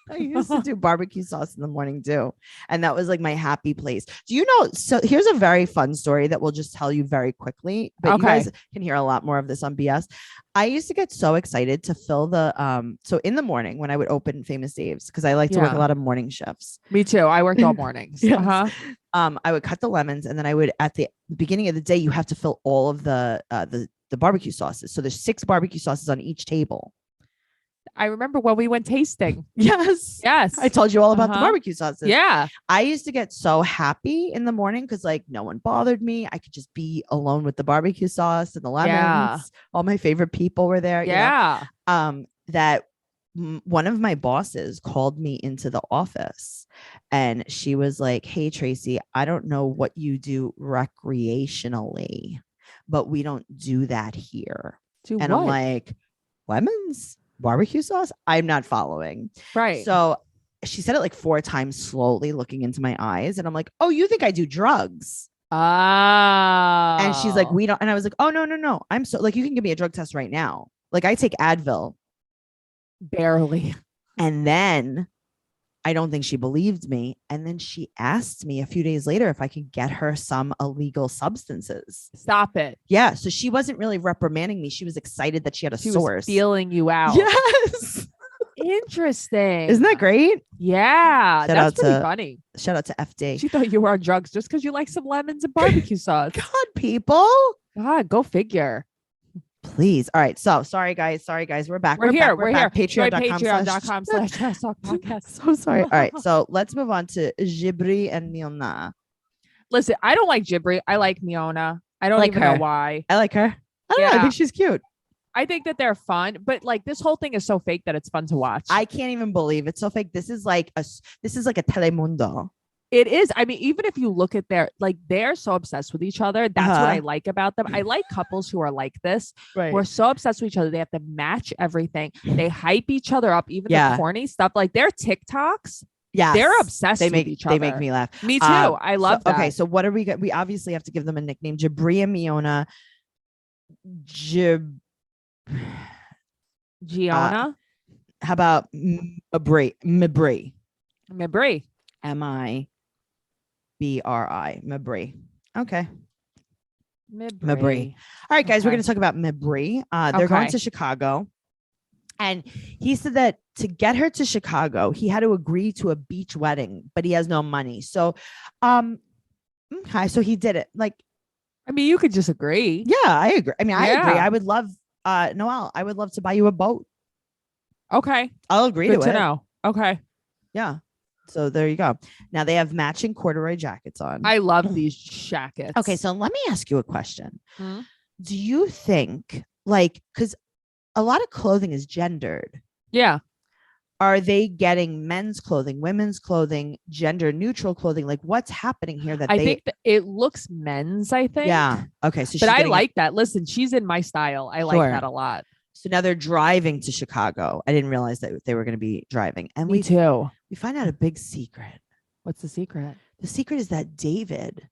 Speaker 2: I used to do barbecue sauce in the morning too. And that was like my happy place. Do you know? So here's a very fun story that we'll just tell you very quickly, but you guys can hear a lot more of this on BS. I used to get so excited to fill the, so in the morning when I would open Famous Dave's, because I like to work a lot of morning shifts.
Speaker 3: Me too. I worked all mornings.
Speaker 2: I would cut the lemons and then I would, at the beginning of the day, you have to fill all of the barbecue sauces. So there's 6 barbecue sauces on each table.
Speaker 3: I remember when we went tasting.
Speaker 2: Yes. I told you all about the barbecue sauces.
Speaker 3: Yeah.
Speaker 2: I used to get so happy in the morning because like no one bothered me. I could just be alone with the barbecue sauce and the lemons. Yeah. All my favorite people were there.
Speaker 3: Yeah.
Speaker 2: You know? That one of my bosses called me into the office and she was like, hey, Tracy, I don't know what you do recreationally, but we don't do that here. And I'm like, lemons? Barbecue sauce? I'm not following.
Speaker 3: Right.
Speaker 2: So she said it like 4 times slowly, looking into my eyes. And I'm like, oh, you think I do drugs? And she's like, we don't. And I was like, oh, no. I'm so like, you can give me a drug test right now. Like I take Advil.
Speaker 3: Barely.
Speaker 2: And then I don't think she believed me. And then she asked me a few days later if I could get her some illegal substances.
Speaker 3: Stop it.
Speaker 2: Yeah. So she wasn't really reprimanding me. She was excited that she had a source.
Speaker 3: Was feeling you out.
Speaker 2: Yes.
Speaker 3: Interesting.
Speaker 2: Isn't that great?
Speaker 3: Yeah. That's pretty funny.
Speaker 2: Shout out to FD.
Speaker 3: She thought you were on drugs just because you like some lemons and barbecue sauce.
Speaker 2: God, people.
Speaker 3: God, go figure.
Speaker 2: Please. All right. So sorry, guys. We're back.
Speaker 3: We're here.
Speaker 2: Patreon.com/podcast. So sorry. All right. So let's move on to Mibri and Miona.
Speaker 3: Listen, I don't like Mibri. I like Miona. I don't even know why.
Speaker 2: I like her. I don't know. I think she's cute.
Speaker 3: I think that they're fun, but like this whole thing is so fake that it's fun to watch.
Speaker 2: I can't even believe it's so fake. This is like a Telemundo.
Speaker 3: It is. I mean, even if you look at they're so obsessed with each other. That's what I like about them. I like couples who are like this,
Speaker 2: Right.
Speaker 3: who are so obsessed with each other. They have to match everything. They hype each other up, even
Speaker 2: Yeah.
Speaker 3: the corny stuff. Like their TikToks,
Speaker 2: Yeah,
Speaker 3: they're obsessed
Speaker 2: They make
Speaker 3: with each other.
Speaker 2: they make me laugh.
Speaker 3: Me too. I love that.
Speaker 2: Okay, so what are we? We obviously have to give them a nickname. Jabri and Miona.
Speaker 3: Gianna,
Speaker 2: How about Mibri?
Speaker 3: Mibri.
Speaker 2: MIBRI. Mibri. Okay.
Speaker 3: Mibri.
Speaker 2: All right, guys, we're
Speaker 3: Okay.
Speaker 2: going to talk about Mibri. They're going to Chicago. And he said that to get her to Chicago, he had to agree to a beach wedding, but he has no money. So, okay, so he did it. Like,
Speaker 3: I mean, you could just agree.
Speaker 2: yeah, I agree. I mean, I agree.
Speaker 3: Yeah.
Speaker 2: I would love, Noelle, I would love to buy you a boat.
Speaker 3: Okay.
Speaker 2: I'll agree
Speaker 3: Good
Speaker 2: to
Speaker 3: to
Speaker 2: it.
Speaker 3: know. Okay.
Speaker 2: Yeah. So there you go. Now they have matching corduroy jackets on.
Speaker 3: I love these jackets.
Speaker 2: Okay, so let me ask you a question.
Speaker 3: Hmm?
Speaker 2: Do you think, like, because a lot of clothing is gendered,
Speaker 3: Yeah.
Speaker 2: are they getting men's clothing, women's clothing, gender neutral clothing? Like, what's happening here that
Speaker 3: I
Speaker 2: they?
Speaker 3: think that it looks men's, I think.
Speaker 2: Yeah. Okay. So,
Speaker 3: But I
Speaker 2: getting it-
Speaker 3: like that. Listen, she's in my style. I
Speaker 2: Sure.
Speaker 3: like that a lot.
Speaker 2: So now they're driving to Chicago. I didn't realize that they were going to be driving, and
Speaker 3: Me too.
Speaker 2: we find out a big secret.
Speaker 3: What's the secret?
Speaker 2: The secret is that David,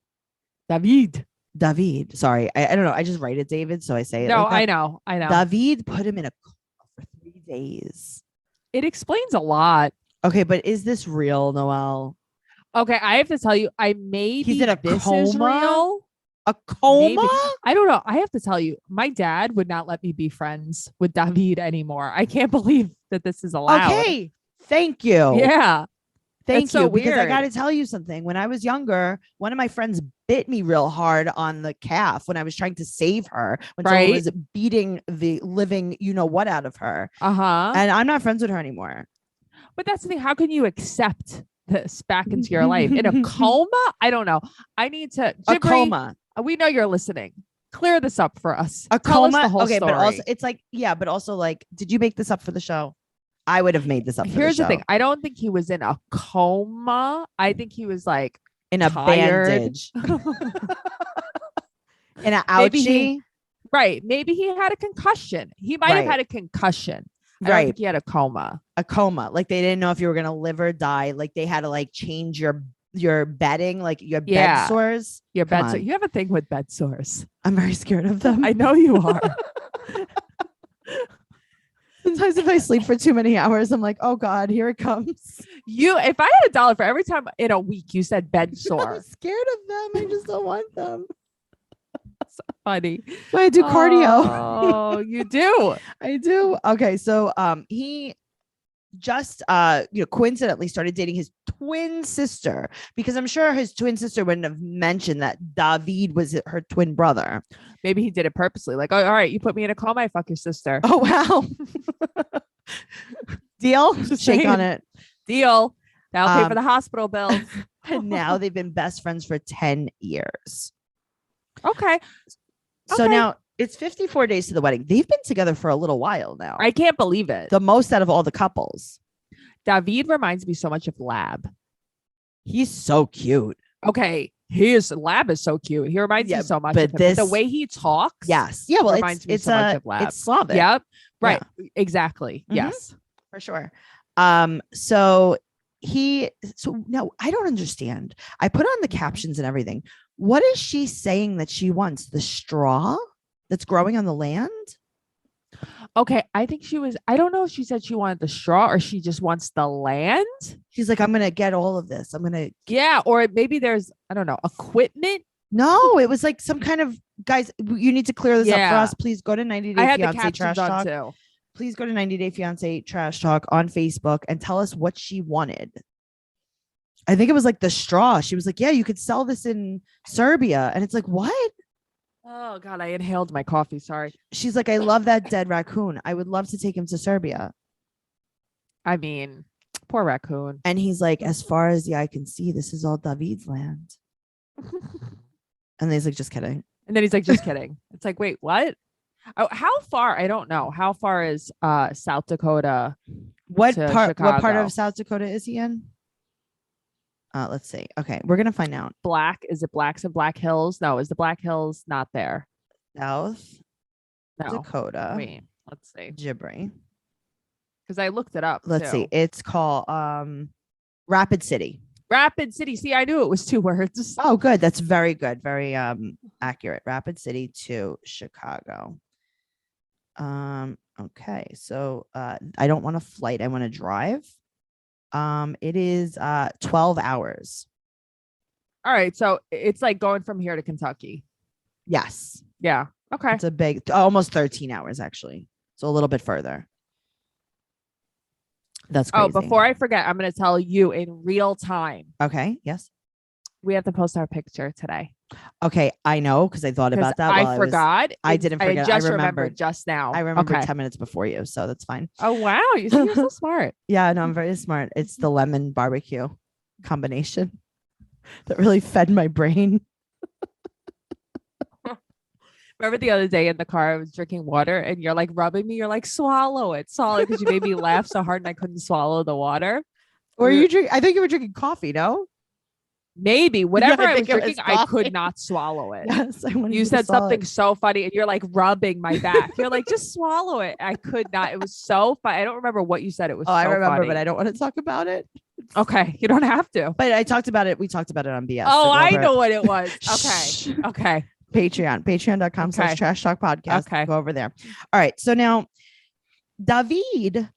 Speaker 2: sorry, I don't know. I just write it David, so I say it.
Speaker 3: No,
Speaker 2: like that.
Speaker 3: I know.
Speaker 2: David put him in a coma for 3 days.
Speaker 3: It explains a lot.
Speaker 2: Okay, but is this real, Noelle?
Speaker 3: Okay, I have to tell you,
Speaker 2: He's in a
Speaker 3: this is
Speaker 2: coma?
Speaker 3: real.
Speaker 2: A coma?
Speaker 3: Maybe. I don't know. I have to tell you, my dad would not let me be friends with David anymore. I can't believe that this is allowed.
Speaker 2: Okay, thank you.
Speaker 3: Yeah.
Speaker 2: Thank
Speaker 3: That's
Speaker 2: you.
Speaker 3: so
Speaker 2: Because I
Speaker 3: weird.
Speaker 2: got to tell you something. When I was younger, one of my friends bit me real hard on the calf when I was trying to save her, when someone
Speaker 3: Right.
Speaker 2: was beating the living, you know what, out of her.
Speaker 3: Uh-huh.
Speaker 2: And I'm not friends with her anymore.
Speaker 3: But that's the thing. How can you accept this back into your life? In a coma? I don't know. I need to.
Speaker 2: A
Speaker 3: Jibri,
Speaker 2: coma.
Speaker 3: We know you're listening. Clear this up for us.
Speaker 2: A
Speaker 3: Tell us
Speaker 2: coma.
Speaker 3: the whole
Speaker 2: Okay,
Speaker 3: story.
Speaker 2: but also it's like, yeah, but also like, did you make this up for the show? I would have made this up for
Speaker 3: Here's
Speaker 2: the
Speaker 3: the
Speaker 2: show.
Speaker 3: thing. I don't think he was in a coma. I think he was like
Speaker 2: In a
Speaker 3: tired.
Speaker 2: bandage. In an
Speaker 3: Maybe
Speaker 2: ouchie.
Speaker 3: Right. Maybe he had a concussion. He might have
Speaker 2: Right.
Speaker 3: had a concussion. I don't
Speaker 2: Right.
Speaker 3: think he had a coma.
Speaker 2: A coma. Like they didn't know if you were going to live or die. Like they had to like change your bedding, like your
Speaker 3: Yeah.
Speaker 2: bed sores.
Speaker 3: Your
Speaker 2: Come
Speaker 3: bed sore.
Speaker 2: on.
Speaker 3: You have a thing with bed sores.
Speaker 2: I'm very scared of them.
Speaker 3: I know you are.
Speaker 2: Sometimes if I sleep for too many hours, I'm like, oh God, here it comes.
Speaker 3: If I had $1 for every time in a week you said bed
Speaker 2: I'm
Speaker 3: sore.
Speaker 2: scared of them. I just don't want them.
Speaker 3: Funny.
Speaker 2: So I do cardio.
Speaker 3: Oh, you do.
Speaker 2: I do. Okay. So he just coincidentally started dating his twin sister, because I'm sure his twin sister wouldn't have mentioned that David was her twin brother.
Speaker 3: Maybe he did it purposely. Like, oh, all right, you put me in a coma, I fuck your sister.
Speaker 2: Oh wow. Deal?
Speaker 3: Just
Speaker 2: Shake
Speaker 3: saying.
Speaker 2: on it.
Speaker 3: Deal. That'll pay for
Speaker 2: Um,
Speaker 3: the hospital bills.
Speaker 2: And now they've been best friends for 10 years.
Speaker 3: Okay.
Speaker 2: So
Speaker 3: Okay.
Speaker 2: now it's 54 days to the wedding. They've been together for a little while now.
Speaker 3: I can't believe it.
Speaker 2: The most out of all the couples.
Speaker 3: David reminds me so much of Lab.
Speaker 2: He's so cute.
Speaker 3: Okay. His Lab is so cute. He reminds
Speaker 2: Yeah,
Speaker 3: me so much
Speaker 2: but
Speaker 3: of him. The
Speaker 2: this-
Speaker 3: way he talks.
Speaker 2: Yes. Yeah. Well,
Speaker 3: Reminds me
Speaker 2: it's
Speaker 3: so much of Lab.
Speaker 2: it's Slavic.
Speaker 3: Yep. Right. Exactly.
Speaker 2: Mhm.
Speaker 3: Yes.
Speaker 2: For sure. So now I don't understand. I put on the captions and everything. What is she saying that she wants? The straw that's growing on the land?
Speaker 3: Okay. I think I don't know if she said she wanted the straw or she just wants the land.
Speaker 2: She's like, I'm gonna get all of this. I'm gonna
Speaker 3: Yeah. Or maybe there's, I don't know, equipment.
Speaker 2: No, it was like some kind of guys. You need to clear this up for
Speaker 3: Yeah.
Speaker 2: us. Please go to 90 Day
Speaker 3: I had the
Speaker 2: Fiance Trash
Speaker 3: captions on
Speaker 2: Talk.
Speaker 3: too.
Speaker 2: Please go to 90 Day Fiance Trash Talk on Facebook and tell us what she wanted. I think it was like the straw. She was like, yeah, you could sell this in Serbia. And it's like, what?
Speaker 3: Oh God, I inhaled my coffee. Sorry.
Speaker 2: She's like, I love that dead raccoon. I would love to take him to Serbia.
Speaker 3: I mean, poor raccoon.
Speaker 2: And he's like, as far as the eye can see, this is all David's land. And he's like, just kidding.
Speaker 3: And then he's like, just kidding. It's like, wait, what? Oh, how far? I don't know. How far is South Dakota?
Speaker 2: What
Speaker 3: To
Speaker 2: part
Speaker 3: Chicago.
Speaker 2: of South Dakota is he in? Let's see. Okay, we're gonna find out.
Speaker 3: Black. Is it Blacks and Black Hills? No, is the Black Hills not there?
Speaker 2: South
Speaker 3: No.
Speaker 2: Dakota.
Speaker 3: Wait, let's see.
Speaker 2: Mibri.
Speaker 3: Because I looked it up.
Speaker 2: Let's
Speaker 3: too.
Speaker 2: see. It's called Rapid City.
Speaker 3: Rapid City. See, I knew it was 2 words.
Speaker 2: Oh, good. That's very good. Very accurate. Rapid City to Chicago. Okay. So I don't want a flight. I want to drive. It is 12 hours.
Speaker 3: All right. So it's like going from here to Kentucky.
Speaker 2: Yes.
Speaker 3: Yeah. Okay.
Speaker 2: It's a big, almost 13 hours actually. So a little bit further. That's crazy.
Speaker 3: Oh, before I forget, I'm going to tell you in real time.
Speaker 2: Okay. Yes.
Speaker 3: We have to post our picture today.
Speaker 2: Okay. I know because I thought about that.
Speaker 3: I forgot.
Speaker 2: I didn't forget.
Speaker 3: I just
Speaker 2: remembered
Speaker 3: remembered just now.
Speaker 2: I remembered
Speaker 3: Okay.
Speaker 2: 10 minutes before you. So that's fine.
Speaker 3: Oh, wow. You see, you're so smart.
Speaker 2: Yeah, no, I'm very smart. It's the lemon barbecue combination that really fed my brain.
Speaker 3: Remember the other day in the car, I was drinking water and you're like rubbing me. You're like, swallow it. Swallow it because you made me laugh so hard and I couldn't swallow the water.
Speaker 2: Or you drink? I think you were drinking coffee, no?
Speaker 3: Maybe. Whatever
Speaker 2: I
Speaker 3: I was
Speaker 2: think it was
Speaker 3: drinking, I
Speaker 2: coffee.
Speaker 3: could not swallow it.
Speaker 2: Yes, I wanted
Speaker 3: You
Speaker 2: to
Speaker 3: said
Speaker 2: swallow
Speaker 3: something
Speaker 2: it.
Speaker 3: so funny and you're like rubbing my back. You're like, just swallow it. I could not. It was so funny. I don't remember what you said. It was
Speaker 2: Oh, I
Speaker 3: so
Speaker 2: remember,
Speaker 3: funny.
Speaker 2: but I don't want to talk about it.
Speaker 3: Okay. You don't have to.
Speaker 2: But I talked about it. We talked about it on BS.
Speaker 3: Oh,
Speaker 2: so go
Speaker 3: I
Speaker 2: over
Speaker 3: know
Speaker 2: it.
Speaker 3: what it was.
Speaker 2: Shh.
Speaker 3: Okay. Okay.
Speaker 2: Patreon.com/trash
Speaker 3: Okay.
Speaker 2: talk podcast.
Speaker 3: Okay.
Speaker 2: Go over there. All right. So now David,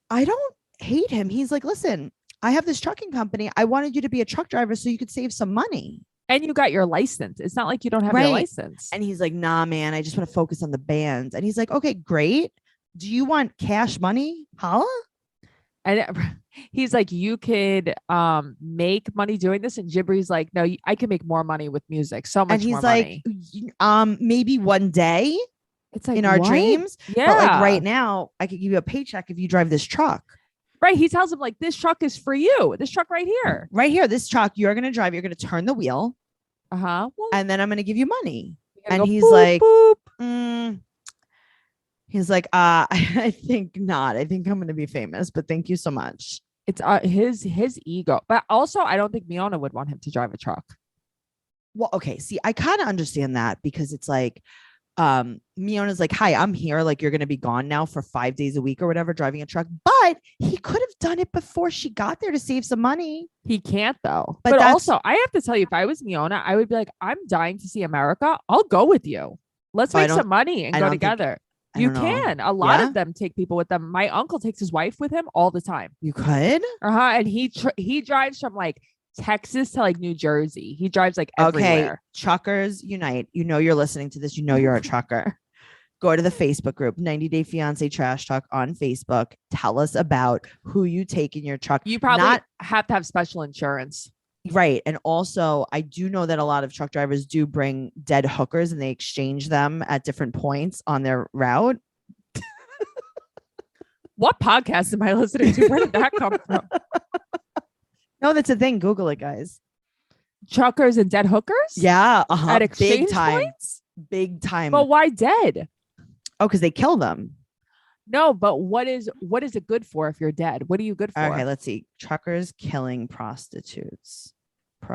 Speaker 2: I don't hate him. He's like, listen, I have this trucking company. I wanted you to be a truck driver so you could save some money.
Speaker 3: And you got your license. It's not like you don't have your
Speaker 2: Right.
Speaker 3: license.
Speaker 2: And he's like, nah, man, I just want to focus on the bands. And he's like, okay, great. Do you want cash money? Holla?
Speaker 3: And he's like, you could make money doing this. And Jibri's like, no, I can make more money with music. So much
Speaker 2: And he's
Speaker 3: more
Speaker 2: like,
Speaker 3: money.
Speaker 2: maybe one day
Speaker 3: It's like
Speaker 2: in our
Speaker 3: what?
Speaker 2: dreams.
Speaker 3: Yeah.
Speaker 2: But like right now, I could give you a paycheck if you drive this truck.
Speaker 3: Right. He tells him like, this truck is for you. This truck right here.
Speaker 2: Right here, this truck, you're going to drive. You're going to turn the wheel.
Speaker 3: Uh-huh. Well,
Speaker 2: And then I'm going to give you money.
Speaker 3: gotta
Speaker 2: And
Speaker 3: go
Speaker 2: he's
Speaker 3: boop,
Speaker 2: like,
Speaker 3: boop.
Speaker 2: he's like, I think not. I think I'm going to be famous, but thank you so much.
Speaker 3: It's his ego. But also, I don't think Miona would want him to drive a truck.
Speaker 2: Well, okay. See, I kind of understand that because it's like, Miona's like, hi, I'm here. Like, you're going to be gone now for 5 days a week or whatever, driving a truck. But he could have done it before she got there to save some money.
Speaker 3: He can't though.
Speaker 2: But
Speaker 3: But
Speaker 2: that's-
Speaker 3: also, I have to tell you, if I was Miona, I would be like, I'm dying to see America. I'll go with you. Let's
Speaker 2: Oh, I
Speaker 3: make
Speaker 2: don't-
Speaker 3: some money and
Speaker 2: I
Speaker 3: go
Speaker 2: don't think-
Speaker 3: together.
Speaker 2: I
Speaker 3: You
Speaker 2: don't know.
Speaker 3: can. A lot
Speaker 2: Yeah?
Speaker 3: of them take people with them. My uncle takes his wife with him all the time.
Speaker 2: You could?
Speaker 3: And he drives from like Texas to like New Jersey. He drives like
Speaker 2: Okay.
Speaker 3: everywhere.
Speaker 2: Truckers unite. You know, you're listening to this. You know, you're a trucker. Go to the Facebook group, 90 Day Fiance Trash Talk on Facebook. Tell us about who you take in your truck.
Speaker 3: You probably
Speaker 2: Not-
Speaker 3: have to have special insurance.
Speaker 2: Right. And also, I do know that a lot of truck drivers do bring dead hookers and they exchange them at different points on their route.
Speaker 3: What podcast am I listening to? Where did that come from?
Speaker 2: No, that's a thing. Google it, guys.
Speaker 3: Truckers and dead hookers?
Speaker 2: Yeah.
Speaker 3: At
Speaker 2: Big
Speaker 3: exchange
Speaker 2: time.
Speaker 3: points?
Speaker 2: Big time.
Speaker 3: But why dead?
Speaker 2: Oh, because they kill them.
Speaker 3: No, but what is it good for if you're dead? What are you good for?
Speaker 2: Okay, let's see. Truckers killing prostitutes.
Speaker 3: I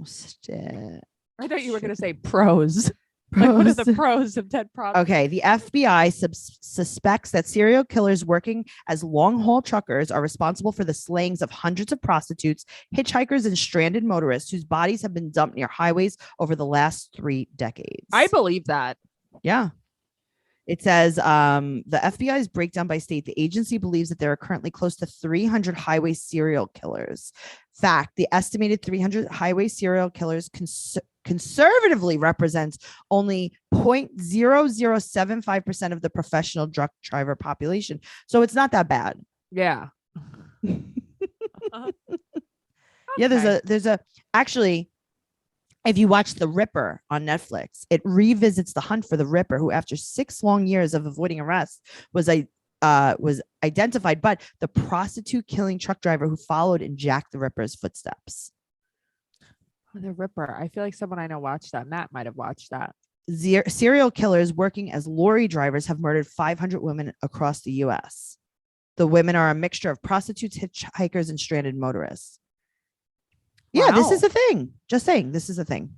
Speaker 3: thought you were gonna say pros. Like, what are the pros of dead prostitutes?
Speaker 2: Okay, the FBI suspects that serial killers working as long-haul truckers are responsible for the slayings of hundreds of prostitutes, hitchhikers, and stranded motorists whose bodies have been dumped near highways over the last 3 decades.
Speaker 3: I believe that.
Speaker 2: Yeah. It says the FBI's breakdown by state, the agency believes that there are currently close to 300 highway serial killers. Fact, the estimated 300 highway serial killers conservatively represents only 0.0075% of the professional truck driver population. So it's not that bad.
Speaker 3: Yeah.
Speaker 2: Yeah, there's a actually, if you watch The Ripper on Netflix, it revisits the hunt for the Ripper, who after 6 long years of avoiding arrest was identified, but the prostitute killing truck driver who followed in Jack the Ripper's footsteps.
Speaker 3: The Ripper. I feel like someone I know watched that. Matt might have watched that.
Speaker 2: Serial killers working as lorry drivers have murdered 500 women across the U.S. The women are a mixture of prostitutes, hitchhikers, and stranded motorists. Yeah, this is
Speaker 3: Wow.
Speaker 2: a thing. Just saying, this is a thing.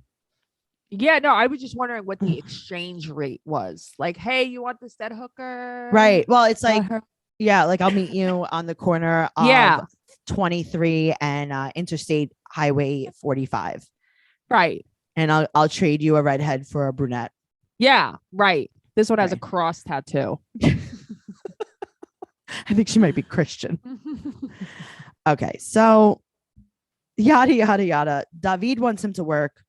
Speaker 3: Yeah, no, I was just wondering what the exchange rate was. Like, hey, you want this dead hooker?
Speaker 2: Right. Well, it's
Speaker 3: Got
Speaker 2: like,
Speaker 3: her-
Speaker 2: yeah, like I'll meet you on the corner of
Speaker 3: Yeah.
Speaker 2: 23 and Interstate Highway 45.
Speaker 3: Right.
Speaker 2: And I'll trade you a redhead for a brunette.
Speaker 3: Yeah. Right. This one has a
Speaker 2: Right.
Speaker 3: cross tattoo.
Speaker 2: I think she might be Christian. Okay. So yada, yada, yada. David wants him to work.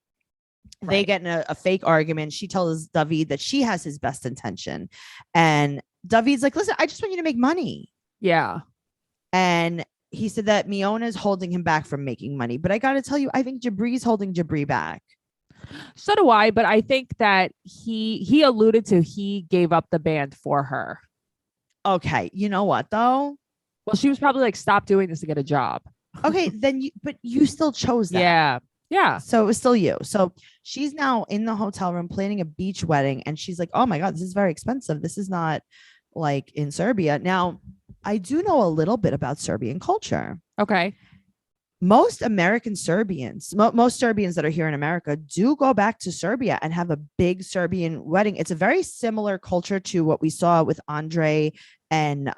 Speaker 2: They
Speaker 3: Right.
Speaker 2: get in a fake argument. She tells David that she has his best intention. And David's like, listen, I just want you to make money.
Speaker 3: Yeah.
Speaker 2: And he said that Miona is holding him back from making money. But I got to tell you, I think Jabri's holding Jabri back.
Speaker 3: So do I, but I think that he alluded to he gave up the band for her.
Speaker 2: Okay. You know what, though?
Speaker 3: Well, she was probably like, stop doing this to get a job.
Speaker 2: Okay. But you still chose that.
Speaker 3: Yeah. Yeah.
Speaker 2: So it was still you. So she's now in the hotel room planning a beach wedding. And she's like, oh my God, this is very expensive. This is not like in Serbia. Now, I do know a little bit about Serbian culture.
Speaker 3: Okay.
Speaker 2: Most American Serbians, most Serbians that are here in America do go back to Serbia and have a big Serbian wedding. It's a very similar culture to what we saw with Andre and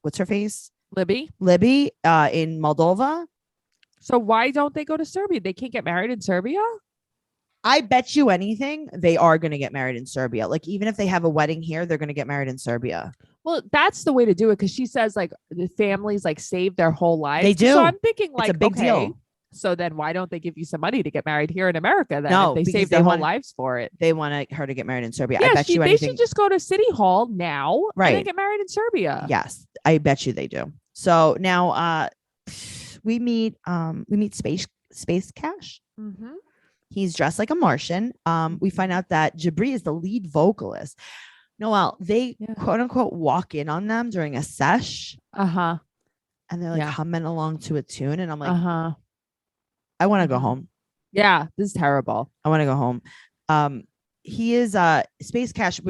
Speaker 2: what's her face?
Speaker 3: Libby.
Speaker 2: Libby in Moldova.
Speaker 3: So why don't they go to Serbia? They can't get married in Serbia?
Speaker 2: I bet you anything they are going to get married in Serbia. Like even if they have a wedding here, they're going to get married in Serbia.
Speaker 3: Well, that's the way to do it because she says like the families like save their whole lives.
Speaker 2: They do.
Speaker 3: So I'm thinking like,
Speaker 2: It's a big
Speaker 3: okay,
Speaker 2: deal.
Speaker 3: so then why don't they give you some money to get married here in America then?
Speaker 2: No,
Speaker 3: if they
Speaker 2: because
Speaker 3: save
Speaker 2: they
Speaker 3: their whole
Speaker 2: want-
Speaker 3: lives for it.
Speaker 2: They want her to get married in Serbia.
Speaker 3: Yeah,
Speaker 2: I bet you
Speaker 3: they
Speaker 2: anything.
Speaker 3: should just go to City Hall now
Speaker 2: Right.
Speaker 3: and then get married in Serbia.
Speaker 2: Yes, I bet you they do. So now we meet Space Cash.
Speaker 3: Mm-hmm.
Speaker 2: He's dressed like a Martian. We find out that Jabri is the lead vocalist. Noelle, they quote unquote walk in on them during a sesh.
Speaker 3: Uh-huh.
Speaker 2: And they're like humming along to a tune. And I'm like,
Speaker 3: Uh-huh.
Speaker 2: I want to go home.
Speaker 3: Yeah, this is terrible.
Speaker 2: I want to go home. He is Space Cash.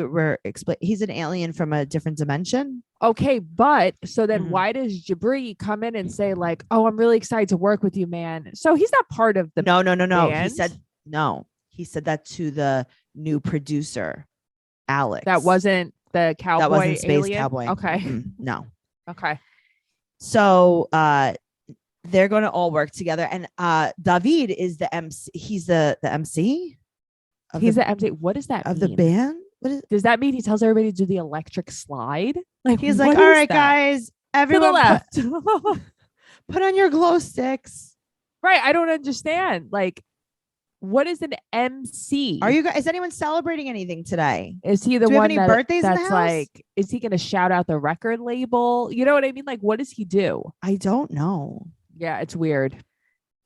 Speaker 2: He's an alien from a different dimension.
Speaker 3: Okay, but so then
Speaker 2: Mhm.
Speaker 3: why does Jabri come in and say like, "Oh, I'm really excited to work with you, man"? So he's not part of the
Speaker 2: No. He
Speaker 3: band?
Speaker 2: said no. He said that to the new producer, Alex.
Speaker 3: That wasn't the cowboy.
Speaker 2: That wasn't Space
Speaker 3: alien?
Speaker 2: Cowboy.
Speaker 3: Okay.
Speaker 2: No.
Speaker 3: Okay.
Speaker 2: So they're going to all work together, and David is the MC. He's the MC.
Speaker 3: He's the MC. What does that
Speaker 2: of
Speaker 3: mean?
Speaker 2: the band. What is?
Speaker 3: Does that mean he tells everybody to do the electric slide? Like
Speaker 2: He's
Speaker 3: what
Speaker 2: like, all
Speaker 3: is
Speaker 2: right,
Speaker 3: that?
Speaker 2: guys,
Speaker 3: To the
Speaker 2: everyone,
Speaker 3: left.
Speaker 2: put on your glow sticks.
Speaker 3: Right. I don't understand. Like, what is an MC?
Speaker 2: Are you guys? Is anyone celebrating anything today?
Speaker 3: Is he the
Speaker 2: Do we have
Speaker 3: one
Speaker 2: any
Speaker 3: that,
Speaker 2: birthdays in the
Speaker 3: that's
Speaker 2: house?
Speaker 3: like, is he going to shout out the record label? You know what I mean? Like, what does he do?
Speaker 2: I don't know.
Speaker 3: Yeah, it's weird.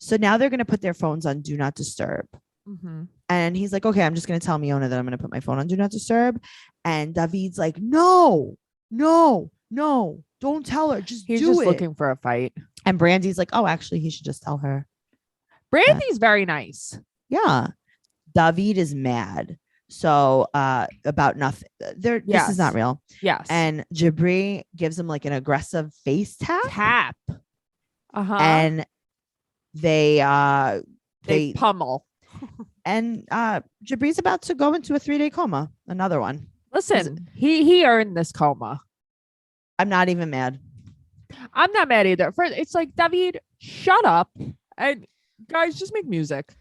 Speaker 2: So now they're going to put their phones on Do Not Disturb.
Speaker 3: Mm-hmm.
Speaker 2: And he's like, okay, I'm just going to tell Miona that I'm going to put my phone on Do Not Disturb. And David's like, no, don't tell her. Just
Speaker 3: He's
Speaker 2: do
Speaker 3: just
Speaker 2: it.
Speaker 3: looking for a fight.
Speaker 2: And Brandy's like, oh, actually, he should just tell her.
Speaker 3: Brandy's very nice.
Speaker 2: Yeah. David is mad. So about nothing. This
Speaker 3: Yes.
Speaker 2: is not real.
Speaker 3: Yes.
Speaker 2: And Jabri gives him like an aggressive face tap.
Speaker 3: Uh-huh.
Speaker 2: And they
Speaker 3: pummel.
Speaker 2: and Jabri's about to go into a 3-day coma. Another one.
Speaker 3: Listen, he earned this coma.
Speaker 2: I'm not even mad.
Speaker 3: I'm not mad either. First, it's like, David, shut up. And guys, just make music.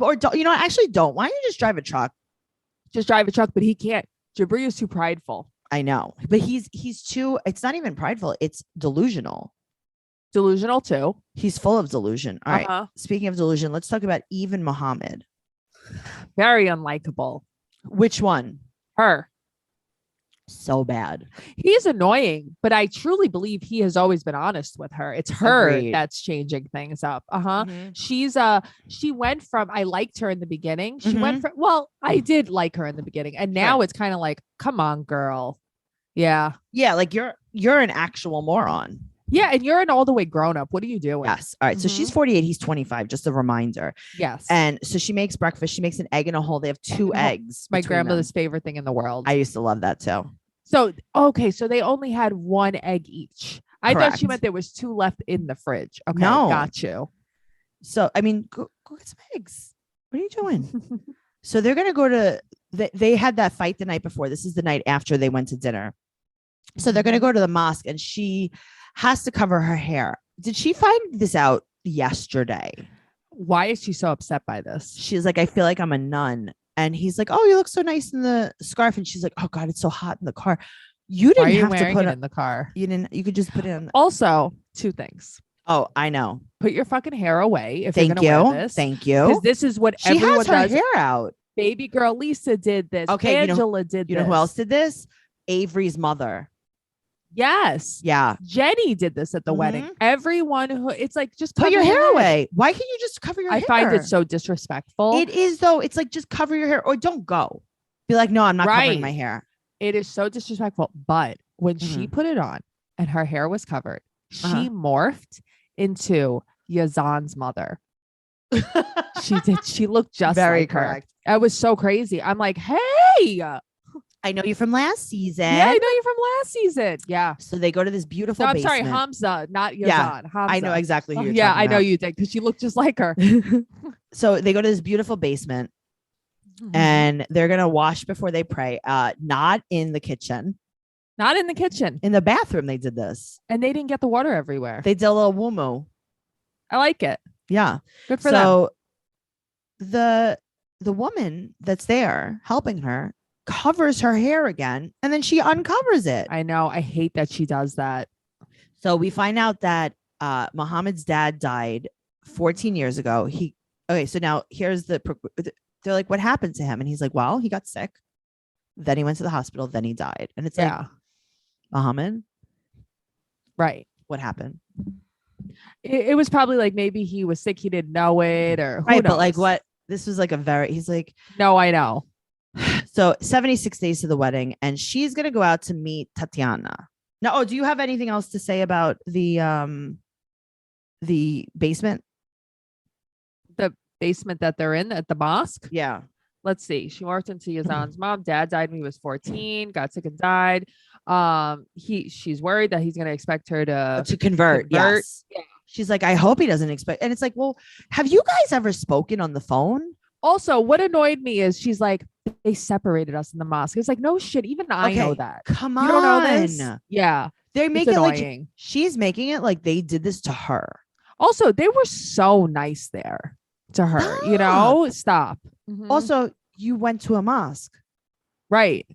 Speaker 2: Or don't, actually don't. Why don't you just drive a truck?
Speaker 3: Just drive a truck, but he can't. Jabri is too prideful.
Speaker 2: I know, but he's too. It's not even prideful. It's delusional.
Speaker 3: Delusional too.
Speaker 2: He's full of delusion. All right.
Speaker 3: Uh-huh.
Speaker 2: Speaking of delusion, let's talk about Eve and Muhammad.
Speaker 3: Very unlikable.
Speaker 2: Which one?
Speaker 3: Her.
Speaker 2: So bad.
Speaker 3: He's annoying, but I truly believe he has always been honest with her. It's her
Speaker 2: Agreed.
Speaker 3: that's changing things up. Uh-huh.
Speaker 2: Mhm.
Speaker 3: She went from, I liked her in the beginning. She went from, I did like her in the beginning. And now it's kind of like, come on, girl. Yeah.
Speaker 2: Yeah, like you're an actual moron.
Speaker 3: Yeah. And you're an all the way grown up. What are you doing?
Speaker 2: Yes. All right. So she's 48. He's 25. Just a reminder.
Speaker 3: Yes.
Speaker 2: And so she makes breakfast. She makes an egg in a hole. They have 2 eggs.
Speaker 3: My
Speaker 2: between
Speaker 3: grandmother's
Speaker 2: them.
Speaker 3: favorite thing in the world.
Speaker 2: I used to love that too.
Speaker 3: So, okay. So they only had 1 egg each. I thought she
Speaker 2: Correct.
Speaker 3: meant there was 2 left in the fridge. Okay.
Speaker 2: No.
Speaker 3: Got you.
Speaker 2: So, I mean, go get some eggs. What are you doing? So they're going to go to, they had that fight the night before. This is the night after they went to dinner. So they're going to go to the mosque and she has to cover her hair. Did she find this out yesterday?
Speaker 3: Why is she so upset by this?
Speaker 2: She's like, I feel like I'm a nun. And he's like, oh, you look so nice in the scarf. And she's like, oh God, it's so hot in the car. You
Speaker 3: Why are
Speaker 2: didn't
Speaker 3: you
Speaker 2: have to
Speaker 3: wearing
Speaker 2: put
Speaker 3: it
Speaker 2: it
Speaker 3: in the car?
Speaker 2: You could just put it on.
Speaker 3: Also, two things.
Speaker 2: Oh, I know.
Speaker 3: Put your fucking hair away if
Speaker 2: Thank
Speaker 3: you're gonna
Speaker 2: you.
Speaker 3: wear this.
Speaker 2: Thank you.
Speaker 3: Because this is what
Speaker 2: She
Speaker 3: everyone
Speaker 2: has her
Speaker 3: does.
Speaker 2: hair out.
Speaker 3: Baby girl Lisa did this.
Speaker 2: Okay,
Speaker 3: Angela did this.
Speaker 2: You know who else did this? Avery's mother.
Speaker 3: Yes.
Speaker 2: Yeah.
Speaker 3: Jenny did this at the wedding.
Speaker 2: Mhm.
Speaker 3: Everyone who it's like just
Speaker 2: Put
Speaker 3: cover
Speaker 2: your hair
Speaker 3: head.
Speaker 2: away. Why can't you just cover your hair?
Speaker 3: I find it so disrespectful.
Speaker 2: It is though. It's like just cover your hair or don't go. Be like, no, I'm not covering
Speaker 3: Right.
Speaker 2: my hair.
Speaker 3: It is so disrespectful. But when she put it on and her hair was covered, she morphed into Yazan's mother. She did. She looked just
Speaker 2: Very
Speaker 3: like her.
Speaker 2: correct.
Speaker 3: That was so crazy. I'm like, hey,
Speaker 2: I know you from last season.
Speaker 3: yeah, I know you from last season. Yeah.
Speaker 2: So they go to this beautiful
Speaker 3: No, I'm
Speaker 2: basement.
Speaker 3: sorry, Hamza, not Yazan.
Speaker 2: Yeah,
Speaker 3: Hamza.
Speaker 2: I know exactly who you're
Speaker 3: yeah,
Speaker 2: talking
Speaker 3: I know
Speaker 2: about.
Speaker 3: you did because she looked just like her.
Speaker 2: So they go to this beautiful basement and they're going to wash before they pray. Not in the kitchen.
Speaker 3: Not in the kitchen.
Speaker 2: In the bathroom, they did this.
Speaker 3: And they didn't get the water everywhere.
Speaker 2: They did a little woo-moo.
Speaker 3: I like it.
Speaker 2: Yeah.
Speaker 3: Good for them.
Speaker 2: So the woman that's there helping her covers her hair again and then she uncovers it.
Speaker 3: I know. I hate that she does that.
Speaker 2: So we find out that Muhammad's dad died 14 years ago. So now here's they're like, what happened to him? And he's like, well, he got sick. Then he went to the hospital. Then he died. And it's like, Muhammad,
Speaker 3: right.
Speaker 2: what happened?
Speaker 3: It was probably like maybe he was sick. He didn't know it or who knows?
Speaker 2: But like what? This was like he's like,
Speaker 3: no, I know.
Speaker 2: So 76 days to the wedding and she's going to go out to meet Tatiana. Now, do you have anything else to say about the basement?
Speaker 3: The basement that they're in at the mosque.
Speaker 2: Yeah.
Speaker 3: Let's see. She morphed into Yazan's mom. Dad died when he was 14, got sick and died. She's worried that he's going to expect her to
Speaker 2: convert. Yes.
Speaker 3: Yeah.
Speaker 2: She's like, I hope he doesn't expect. And it's like, well, have you guys ever spoken on the phone?
Speaker 3: Also, what annoyed me is she's like, they separated us in the mosque. It's like, no shit. Even I know that.
Speaker 2: Come on.
Speaker 3: You don't know this? Yeah.
Speaker 2: They make it
Speaker 3: annoying.
Speaker 2: like she's making it like they did this to her.
Speaker 3: Also, they were so nice there to her. You know, stop.
Speaker 2: Also, you went to a mosque.
Speaker 3: Right.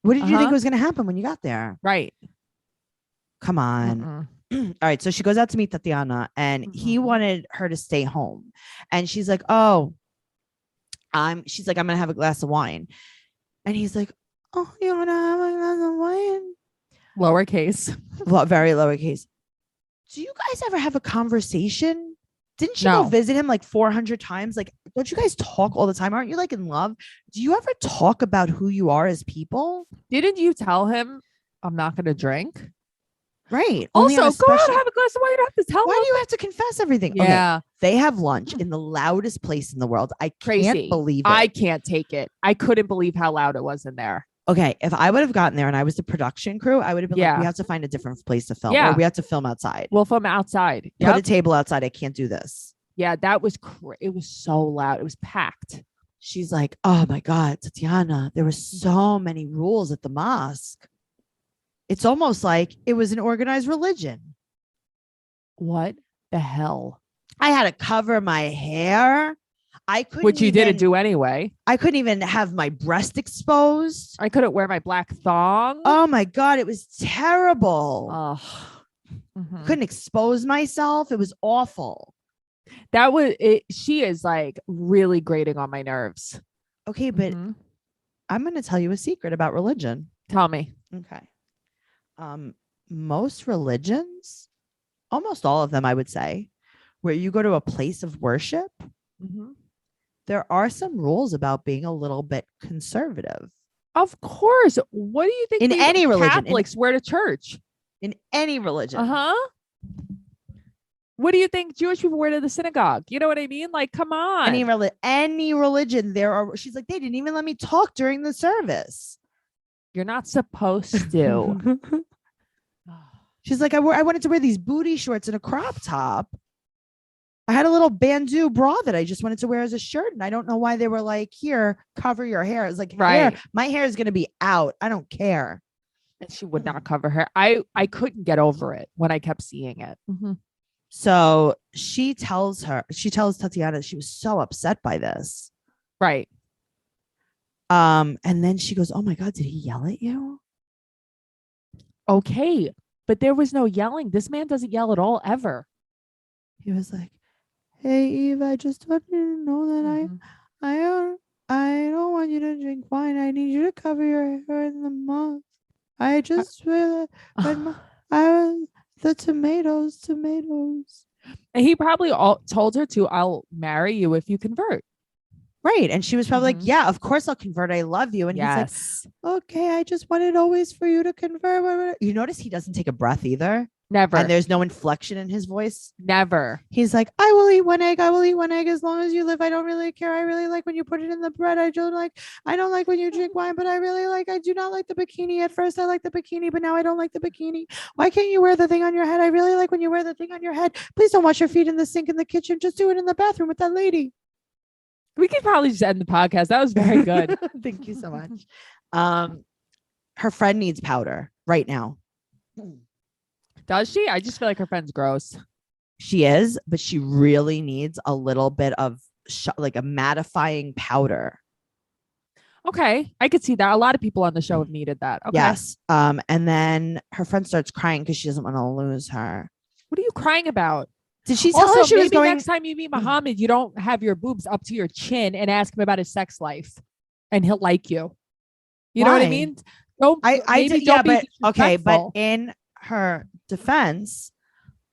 Speaker 2: What did you think was going to happen when you got there?
Speaker 3: Right.
Speaker 2: Come on. All right. So she goes out to meet Tatiana and he wanted her to stay home. And she's like, oh, I'm going to have a glass of wine. And he's like, oh, you want to have a glass of wine?
Speaker 3: Lowercase.
Speaker 2: Well, very lowercase. Do you guys ever have a conversation? Didn't she go visit him like 400 times? Like, don't you guys talk all the time? Aren't you like in love? Do you ever talk about who you are as people?
Speaker 3: Didn't you tell him I'm not going to drink?
Speaker 2: Right.
Speaker 3: Also, go out and have a glass of wine. You don't have to tell him.
Speaker 2: Why do you have to confess everything?
Speaker 3: Yeah.
Speaker 2: Okay, they have lunch in the loudest place in the world. I can't believe it.
Speaker 3: I can't take it. I couldn't believe how loud it was in there.
Speaker 2: Okay, if I would have gotten there and I was the production crew, I would have been like, we have to find a different place to film. Or we have to film outside.
Speaker 3: We'll film outside.
Speaker 2: Put a table outside. I can't do this.
Speaker 3: Yeah, that was it was so loud. It was packed.
Speaker 2: She's like, oh my God, Tatiana, there were so many rules at the mosque. It's almost like it was an organized religion.
Speaker 3: What the hell?
Speaker 2: I had to cover my hair. I couldn't,
Speaker 3: which you didn't do anyway.
Speaker 2: I couldn't even have my breast exposed.
Speaker 3: I couldn't wear my black thong.
Speaker 2: Oh my God, it was terrible.
Speaker 3: Oh,
Speaker 2: couldn't expose myself. It was awful.
Speaker 3: That was it. She is like really grating on my nerves.
Speaker 2: Okay, but I'm going to tell you a secret about religion.
Speaker 3: Tell me.
Speaker 2: Okay. Most religions, almost all of them, I would say, where you go to a place of worship, there are some rules about being a little bit conservative.
Speaker 3: Of course. What do you think?
Speaker 2: In any religion,
Speaker 3: Catholics wear to church.
Speaker 2: In any religion.
Speaker 3: What do you think Jewish people wear to the synagogue? You know what I mean? Like, come on.
Speaker 2: Any religion, there are. She's like, they didn't even let me talk during the service.
Speaker 3: You're not supposed to.
Speaker 2: She's like, I wanted to wear these booty shorts and a crop top. I had a little bandeau bra that I just wanted to wear as a shirt. And I don't know why they were like, here, cover your hair. It's like, hair,
Speaker 3: Right.
Speaker 2: my hair is going to be out. I don't care.
Speaker 3: And she would not cover her. I couldn't get over it when I kept seeing it.
Speaker 2: So she tells Tatiana she was so upset by this.
Speaker 3: Right.
Speaker 2: And then she goes, oh my God, did he yell at you?
Speaker 3: Okay. But there was no yelling. This man doesn't yell at all, ever.
Speaker 2: He was like, hey, Eve, I just want you to know that I don't want you to drink wine. I need you to cover your hair in the month. I just realized when I was the tomatoes.
Speaker 3: And he probably told her to, I'll marry you if you convert.
Speaker 2: Right. And she was probably like, yeah, of course I'll convert. I love you. And he's like, okay, I just wanted always for you to convert. You notice he doesn't take a breath either.
Speaker 3: Never.
Speaker 2: And there's no inflection in his voice.
Speaker 3: Never.
Speaker 2: He's like, I will eat one egg. I will eat one egg as long as you live. I don't really care. I really like when you put it in the bread. I don't like when you drink wine, but I do not like the bikini. At first I like the bikini, but now I don't like the bikini. Why can't you wear the thing on your head? I really like when you wear the thing on your head. Please don't wash your feet in the sink in the kitchen. Just do it in the bathroom with that lady.
Speaker 3: We could probably just end the podcast. That was very good.
Speaker 2: Thank you so much. Her friend needs powder right now.
Speaker 3: Does she? I just feel like her friend's gross.
Speaker 2: She is, but she really needs a little bit of like a mattifying powder.
Speaker 3: Okay. I could see that. A lot of people on the show have needed that. Okay.
Speaker 2: Yes. And then her friend starts crying because she doesn't want to lose her.
Speaker 3: What are you crying about?
Speaker 2: Did she tell her she was going?
Speaker 3: Next time you meet Muhammad, you don't have your boobs up to your chin and ask him about his sex life, and he'll like you. You know what I mean?
Speaker 2: I did, yeah, but okay, but in her defense,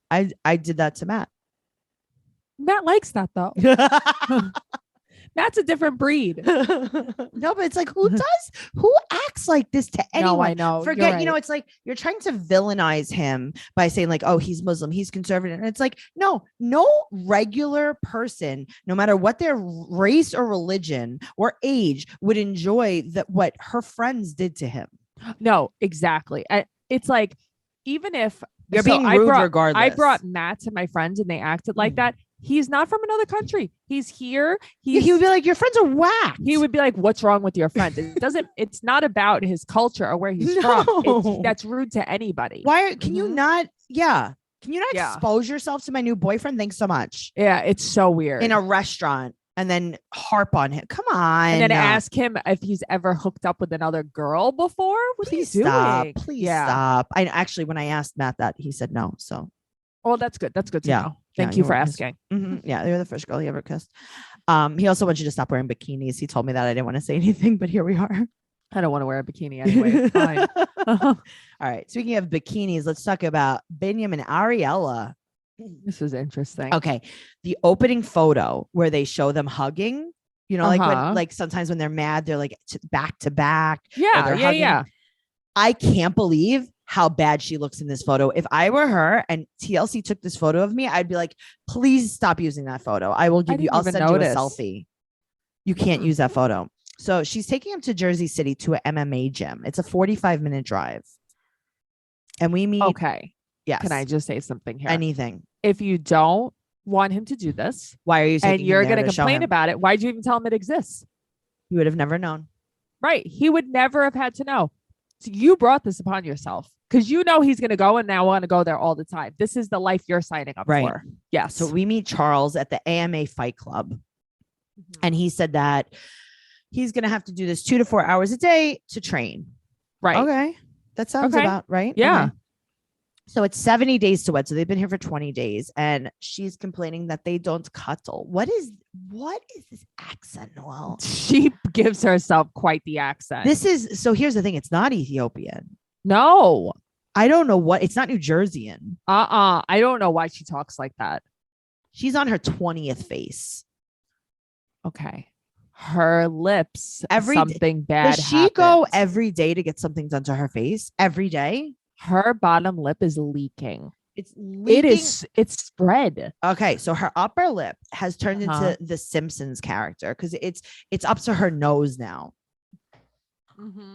Speaker 2: I did that to Matt.
Speaker 3: Matt likes that though. Matt's a different breed.
Speaker 2: No, but it's like, who acts like this to anyone?
Speaker 3: No, I know.
Speaker 2: Forget,
Speaker 3: right.
Speaker 2: It's like you're trying to villainize him by saying like, oh, he's Muslim, he's conservative. And it's like, no regular person, no matter what their race or religion or age, would enjoy what her friends did to him.
Speaker 3: No, exactly. It's like, even if
Speaker 2: you're being rude regardless.
Speaker 3: I brought Matt to my friends and they acted like that. He's not from another country. He's here.
Speaker 2: He would be like, your friends are whack.
Speaker 3: He would be like, what's wrong with your friend? It's not about his culture or where he's from. That's rude to anybody.
Speaker 2: Can you not? Yeah. Can you not expose yourself to my new boyfriend? Thanks so much.
Speaker 3: Yeah. It's so weird.
Speaker 2: In a restaurant and then harp on him. Come on.
Speaker 3: And then ask him if he's ever hooked up with another girl before.
Speaker 2: Please stop. Please stop. I actually, when I asked Matt that, he said no. So.
Speaker 3: Well, that's good. That's good to know. Thank you for asking.
Speaker 2: Yeah, you're the first girl he ever kissed. He also wants you to stop wearing bikinis. He told me that. I didn't want to say anything, but here we are.
Speaker 3: I don't want to wear a bikini anyway. Fine.
Speaker 2: All right. Speaking of bikinis, let's talk about Binyam and Ariella.
Speaker 3: This is interesting.
Speaker 2: Okay. The opening photo where they show them hugging, like sometimes when they're mad, they're like back to back.
Speaker 3: Yeah. Yeah.
Speaker 2: I can't believe how bad she looks in this photo. If I were her and TLC took this photo of me, I'd be like, please stop using that photo. I'll send you a selfie. You can't use that photo. So she's taking him to Jersey City to an MMA gym. It's a 45-minute drive. And we meet.
Speaker 3: Okay.
Speaker 2: Yes.
Speaker 3: Can I just say something here?
Speaker 2: Anything.
Speaker 3: If you don't want him to do this,
Speaker 2: why are you taking
Speaker 3: and you're going to complain about it, why'd you even tell him it exists?
Speaker 2: You would have never known.
Speaker 3: Right. He would never have had to know. So you brought this upon yourself because he's going to go and now want to go there all the time. This is the life you're signing up for. Yes.
Speaker 2: So we meet Charles at the AMA Fight Club. And he said that he's going to have to do this 2 to 4 hours a day to train.
Speaker 3: Right.
Speaker 2: Okay. That sounds about right.
Speaker 3: Yeah.
Speaker 2: Okay. So it's 70 days to wed. So they've been here for 20 days and she's complaining that they don't cuddle. What is this accent, Noelle?
Speaker 3: She gives herself quite the accent.
Speaker 2: So here's the thing. It's not Ethiopian.
Speaker 3: No.
Speaker 2: I don't know it's not New Jerseyan.
Speaker 3: I don't know why she talks like that.
Speaker 2: She's on her 20th face.
Speaker 3: Okay. Her lips, something
Speaker 2: Does
Speaker 3: bad
Speaker 2: she go every day to get something done to her face? Every day?
Speaker 3: Her bottom lip is leaking.
Speaker 2: It's leaking.
Speaker 3: It's spread.
Speaker 2: Okay, so her upper lip has turned into the Simpsons character because it's up to her nose now.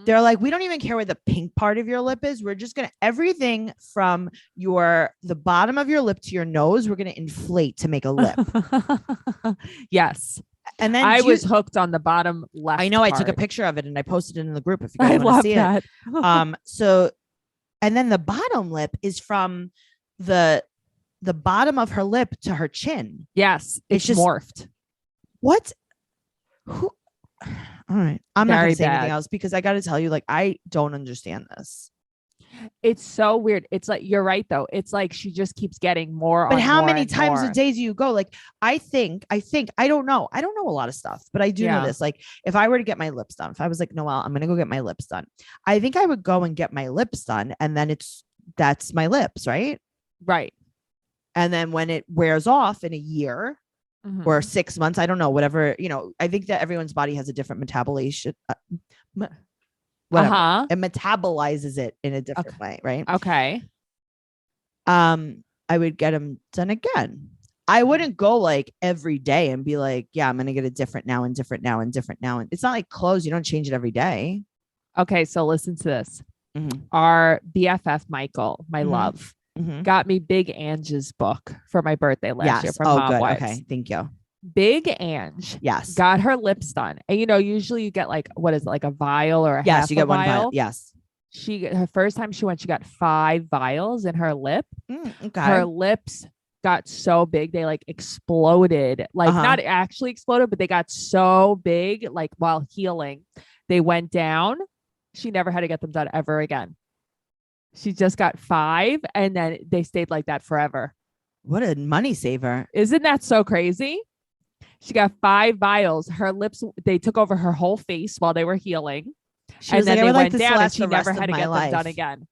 Speaker 2: They're like, we don't even care where the pink part of your lip is. We're just going to everything from the bottom of your lip to your nose. We're going to inflate to make a lip.
Speaker 3: Yes.
Speaker 2: And then
Speaker 3: I was hooked on the bottom left.
Speaker 2: I know.
Speaker 3: part.
Speaker 2: I took a picture of it and I posted it in the group. If you guys
Speaker 3: I
Speaker 2: want
Speaker 3: love
Speaker 2: to see
Speaker 3: that.
Speaker 2: it. So, and then the bottom lip is from the bottom of her lip to her chin.
Speaker 3: Yes. It's
Speaker 2: just
Speaker 3: morphed.
Speaker 2: What? Who? All right. I'm not going to say anything
Speaker 3: bad.
Speaker 2: else because I got to tell you, like, I don't understand this.
Speaker 3: It's so weird. It's like, you're right though. It's like she just keeps getting more.
Speaker 2: But how
Speaker 3: more
Speaker 2: many
Speaker 3: and
Speaker 2: times
Speaker 3: more.
Speaker 2: a day do you go? Like, I don't know. I don't know a lot of stuff, but I do know this. Like, if I were to get my lips done, if I was like, Noelle, I'm going to go get my lips done. I think I would go and get my lips done. And then that's my lips, right?
Speaker 3: Right.
Speaker 2: And then when it wears off in a year or 6 months, I don't know, whatever, I think that everyone's body has a different metabolism. Whatever. It metabolizes it in a different way, right?
Speaker 3: Okay.
Speaker 2: I would get them done again. I wouldn't go like every day and be like, yeah, I'm going to get it different now and different now and different now. And it's not like clothes. You don't change it every day.
Speaker 3: Okay. So listen to this. Our BFF, Michael, my love, got me Big Ange's book for my birthday last year from Mom
Speaker 2: good.
Speaker 3: Wives.
Speaker 2: Okay. Thank you.
Speaker 3: Big Ange.
Speaker 2: Yes.
Speaker 3: Got her lips done. And usually you get like, what is it? Like a vial or a
Speaker 2: yes,
Speaker 3: half
Speaker 2: you get
Speaker 3: a
Speaker 2: one
Speaker 3: vial.
Speaker 2: vial. Yes.
Speaker 3: Her first time she went, she got 5 vials in her lip.
Speaker 2: Okay.
Speaker 3: Her lips got so big they like exploded, like not actually exploded, but they got so big, like while healing they went down. She never had to get them done ever again. She just got 5 and then they stayed like that forever.
Speaker 2: What a money saver.
Speaker 3: Isn't that so crazy? She got 5 vials. Her lips, they took over her whole face while they were healing.
Speaker 2: She was
Speaker 3: and then
Speaker 2: like, I
Speaker 3: they
Speaker 2: would like
Speaker 3: went
Speaker 2: this
Speaker 3: down and
Speaker 2: last
Speaker 3: she
Speaker 2: the
Speaker 3: never
Speaker 2: rest
Speaker 3: had to
Speaker 2: of
Speaker 3: get
Speaker 2: my
Speaker 3: them done
Speaker 2: life.
Speaker 3: again.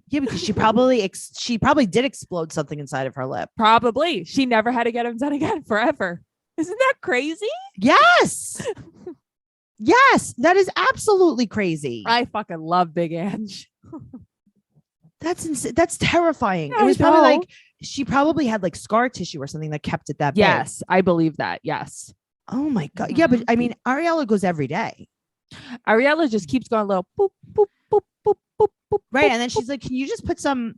Speaker 2: Yeah, because she probably did explode something inside of her lip.
Speaker 3: Probably. She never had to get them done again forever. Isn't that crazy?
Speaker 2: Yes. Yes, that is absolutely crazy.
Speaker 3: I fucking love Big Ange.
Speaker 2: That's insane. That's terrifying.
Speaker 3: I
Speaker 2: It was probably
Speaker 3: know.
Speaker 2: like she probably had like scar tissue or something that kept it that big.
Speaker 3: Yes, I believe that. Yes.
Speaker 2: Oh my God. Yeah, but I mean, Ariella goes every day.
Speaker 3: Ariella just keeps going a little boop, boop, boop, boop, boop, boop.
Speaker 2: Right.
Speaker 3: boop,
Speaker 2: And then
Speaker 3: boop.
Speaker 2: she's like, can you just put some,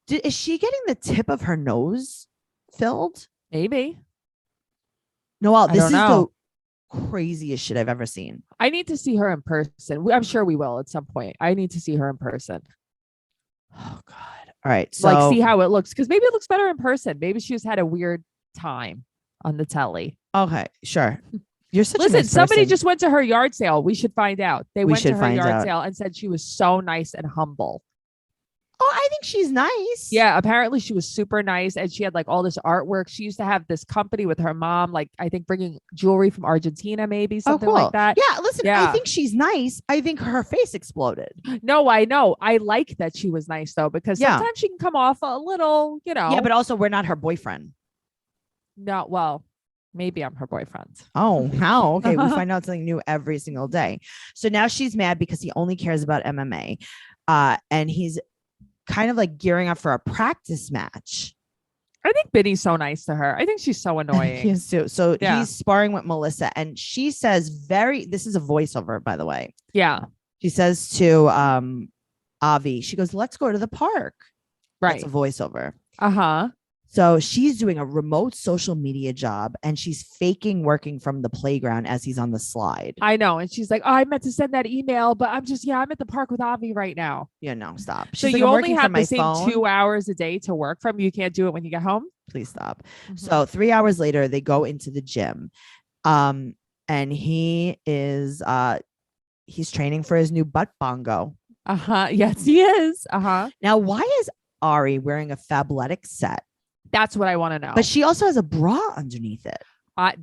Speaker 2: is she getting the tip of her nose filled?
Speaker 3: Maybe.
Speaker 2: Noelle,
Speaker 3: I
Speaker 2: this
Speaker 3: don't
Speaker 2: is
Speaker 3: know.
Speaker 2: the craziest shit I've ever seen.
Speaker 3: I need to see her in person. I'm sure we will at some point. I need to see her in person.
Speaker 2: Oh God. All right. So
Speaker 3: Like see how it looks. Because maybe it looks better in person. Maybe she just had a weird time on the telly.
Speaker 2: okay, sure. You're such a
Speaker 3: Listen,
Speaker 2: nice
Speaker 3: somebody
Speaker 2: person.
Speaker 3: just went to her yard sale. We should find out. They
Speaker 2: We
Speaker 3: went to
Speaker 2: should
Speaker 3: her
Speaker 2: find
Speaker 3: yard
Speaker 2: out.
Speaker 3: sale and said she was so nice and humble.
Speaker 2: Oh, I think she's nice.
Speaker 3: Yeah, apparently she was super nice and she had like all this artwork. She used to have this company with her mom, like I think bringing jewelry from Argentina, maybe something like that.
Speaker 2: Yeah, listen, I
Speaker 3: Yeah.
Speaker 2: think she's nice. I think her face exploded.
Speaker 3: No, I know. I like that she was nice though, because
Speaker 2: Yeah.
Speaker 3: sometimes she can come off a little,
Speaker 2: Yeah, but also we're not her boyfriend.
Speaker 3: no, well, maybe I'm her boyfriend.
Speaker 2: Oh, how? Okay, we find out something new every single day. So now she's mad because he only cares about MMA. And he's kind of like gearing up for a practice match.
Speaker 3: I think Biddy's so nice to her. I think she's so annoying.
Speaker 2: He is too. So
Speaker 3: Yeah.
Speaker 2: he's sparring with Melissa and she says this is a voiceover, by the way.
Speaker 3: Yeah,
Speaker 2: She says to Avi, she goes, let's go to the park.
Speaker 3: right.
Speaker 2: That's a voiceover.
Speaker 3: Uh-huh.
Speaker 2: So she's doing a remote social media job and she's faking working from the playground as he's on the slide.
Speaker 3: I know. And she's like, oh, I meant to send that email, but I'm at the park with Avi right now.
Speaker 2: Yeah, no, stop.
Speaker 3: So
Speaker 2: She's like,
Speaker 3: you
Speaker 2: I'm
Speaker 3: only
Speaker 2: working
Speaker 3: have
Speaker 2: from my
Speaker 3: the same
Speaker 2: phone.
Speaker 3: 2 hours a day to work from. You can't do it when you get home.
Speaker 2: Please stop.
Speaker 3: Mhm.
Speaker 2: So 3 hours later, they go into the gym. And he is he's training for his new butt bongo.
Speaker 3: Uh-huh. Yes, he is. Uh-huh.
Speaker 2: Now, why is Ari wearing a Fabletics set?
Speaker 3: That's what I want to know.
Speaker 2: But she also has a bra underneath it.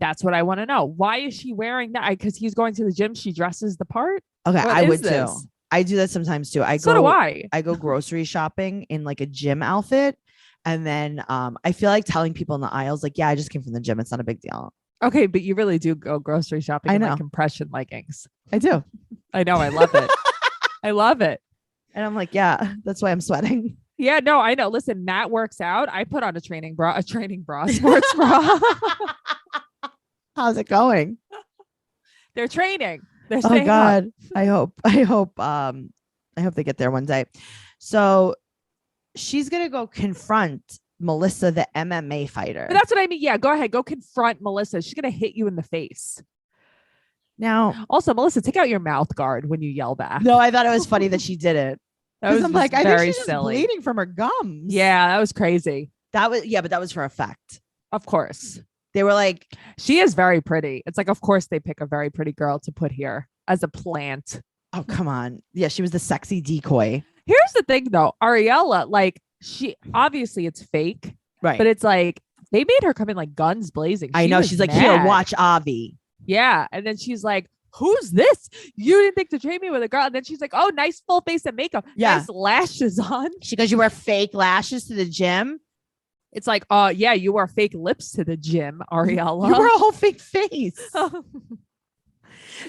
Speaker 3: That's what I want to know. Why is she wearing that? Because he's going to the gym. She dresses the part.
Speaker 2: Okay,
Speaker 3: What
Speaker 2: I
Speaker 3: is
Speaker 2: would too.
Speaker 3: this?
Speaker 2: I do that sometimes too.
Speaker 3: So do I.
Speaker 2: I go grocery shopping in like a gym outfit. And then I feel like telling people in the aisles, like, yeah, I just came from the gym. It's not a big deal.
Speaker 3: Okay, but you really do go grocery shopping
Speaker 2: I
Speaker 3: in
Speaker 2: know.
Speaker 3: like compression leggings.
Speaker 2: I do.
Speaker 3: I know. I love it. I love it.
Speaker 2: And I'm like, yeah, that's why I'm sweating.
Speaker 3: Yeah, no, I know. Listen, Matt works out. I put on a training bra, sports bra.
Speaker 2: How's it going?
Speaker 3: They're training. They're
Speaker 2: Oh
Speaker 3: staying up.
Speaker 2: God. I hope they get there one day. So she's gonna go confront Melissa, the MMA fighter.
Speaker 3: But that's what I mean. Yeah, go ahead. Go confront Melissa. She's gonna hit you in the face.
Speaker 2: Now,
Speaker 3: Also, Melissa, take out your mouth guard when you yell back.
Speaker 2: no, I thought it was funny that she did it.
Speaker 3: That was
Speaker 2: I'm like, I think
Speaker 3: very
Speaker 2: she's just
Speaker 3: silly.
Speaker 2: bleeding from her gums.
Speaker 3: Yeah, that was crazy.
Speaker 2: That was but that was for effect.
Speaker 3: Of course.
Speaker 2: They were like,
Speaker 3: She is very pretty. It's like, of course, they pick a very pretty girl to put here as a plant.
Speaker 2: oh, come on. Yeah, she was the sexy decoy.
Speaker 3: Here's the thing, though. Ariella, like, she obviously it's fake,
Speaker 2: Right.
Speaker 3: but it's like they made her come in like guns blazing.
Speaker 2: I
Speaker 3: She
Speaker 2: know.
Speaker 3: was
Speaker 2: She's like,
Speaker 3: mad.
Speaker 2: here, watch Avi.
Speaker 3: Yeah. And then she's like, who's this? You didn't think to trade me with a girl. And then she's like, oh, nice full face of makeup.
Speaker 2: Yeah.
Speaker 3: Nice lashes on.
Speaker 2: She goes, you wear fake lashes to the gym.
Speaker 3: It's like, yeah, you wear fake lips to the gym, Ariella.
Speaker 2: You wear a whole fake face.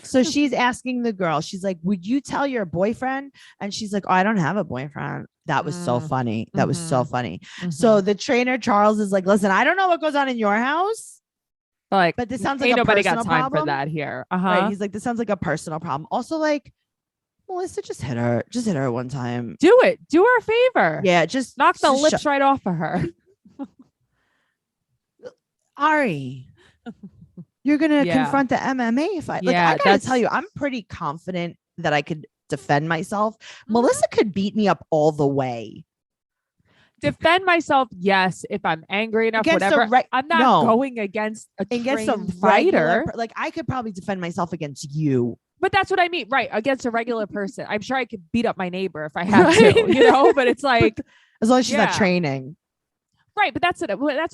Speaker 2: So she's asking the girl, she's like, would you tell your boyfriend? And she's like, oh, I don't have a boyfriend. That was so funny. That was so funny. So the trainer, Charles, is like, listen, I don't know what goes on in your house,
Speaker 3: Like,
Speaker 2: but this sounds like
Speaker 3: ain't
Speaker 2: a
Speaker 3: nobody
Speaker 2: personal
Speaker 3: got time
Speaker 2: problem.
Speaker 3: for that here.
Speaker 2: Right. He's like, this sounds like a personal problem. Also, like, Melissa, just hit her. Just hit her one time.
Speaker 3: Do it. Do her a favor.
Speaker 2: Yeah, just
Speaker 3: Knock the
Speaker 2: just
Speaker 3: lips right off of her.
Speaker 2: Ari, you're gonna
Speaker 3: Yeah.
Speaker 2: confront the MMA fight. Like,
Speaker 3: Yeah,
Speaker 2: I gotta
Speaker 3: that's-
Speaker 2: tell you, I'm pretty confident that I could defend myself. Melissa could beat me up all the way.
Speaker 3: Defend myself, yes, if I'm angry enough,
Speaker 2: Against a
Speaker 3: whatever.
Speaker 2: re-
Speaker 3: I'm not
Speaker 2: no.
Speaker 3: going against a
Speaker 2: Against a
Speaker 3: trained
Speaker 2: regular,
Speaker 3: fighter.
Speaker 2: like I could probably defend myself against you.
Speaker 3: But that's what I mean, right? Against a regular person. I'm sure I could beat up my neighbor if I had to, But it's like,
Speaker 2: As long as she's not
Speaker 3: Yeah.
Speaker 2: training.
Speaker 3: right? But that's what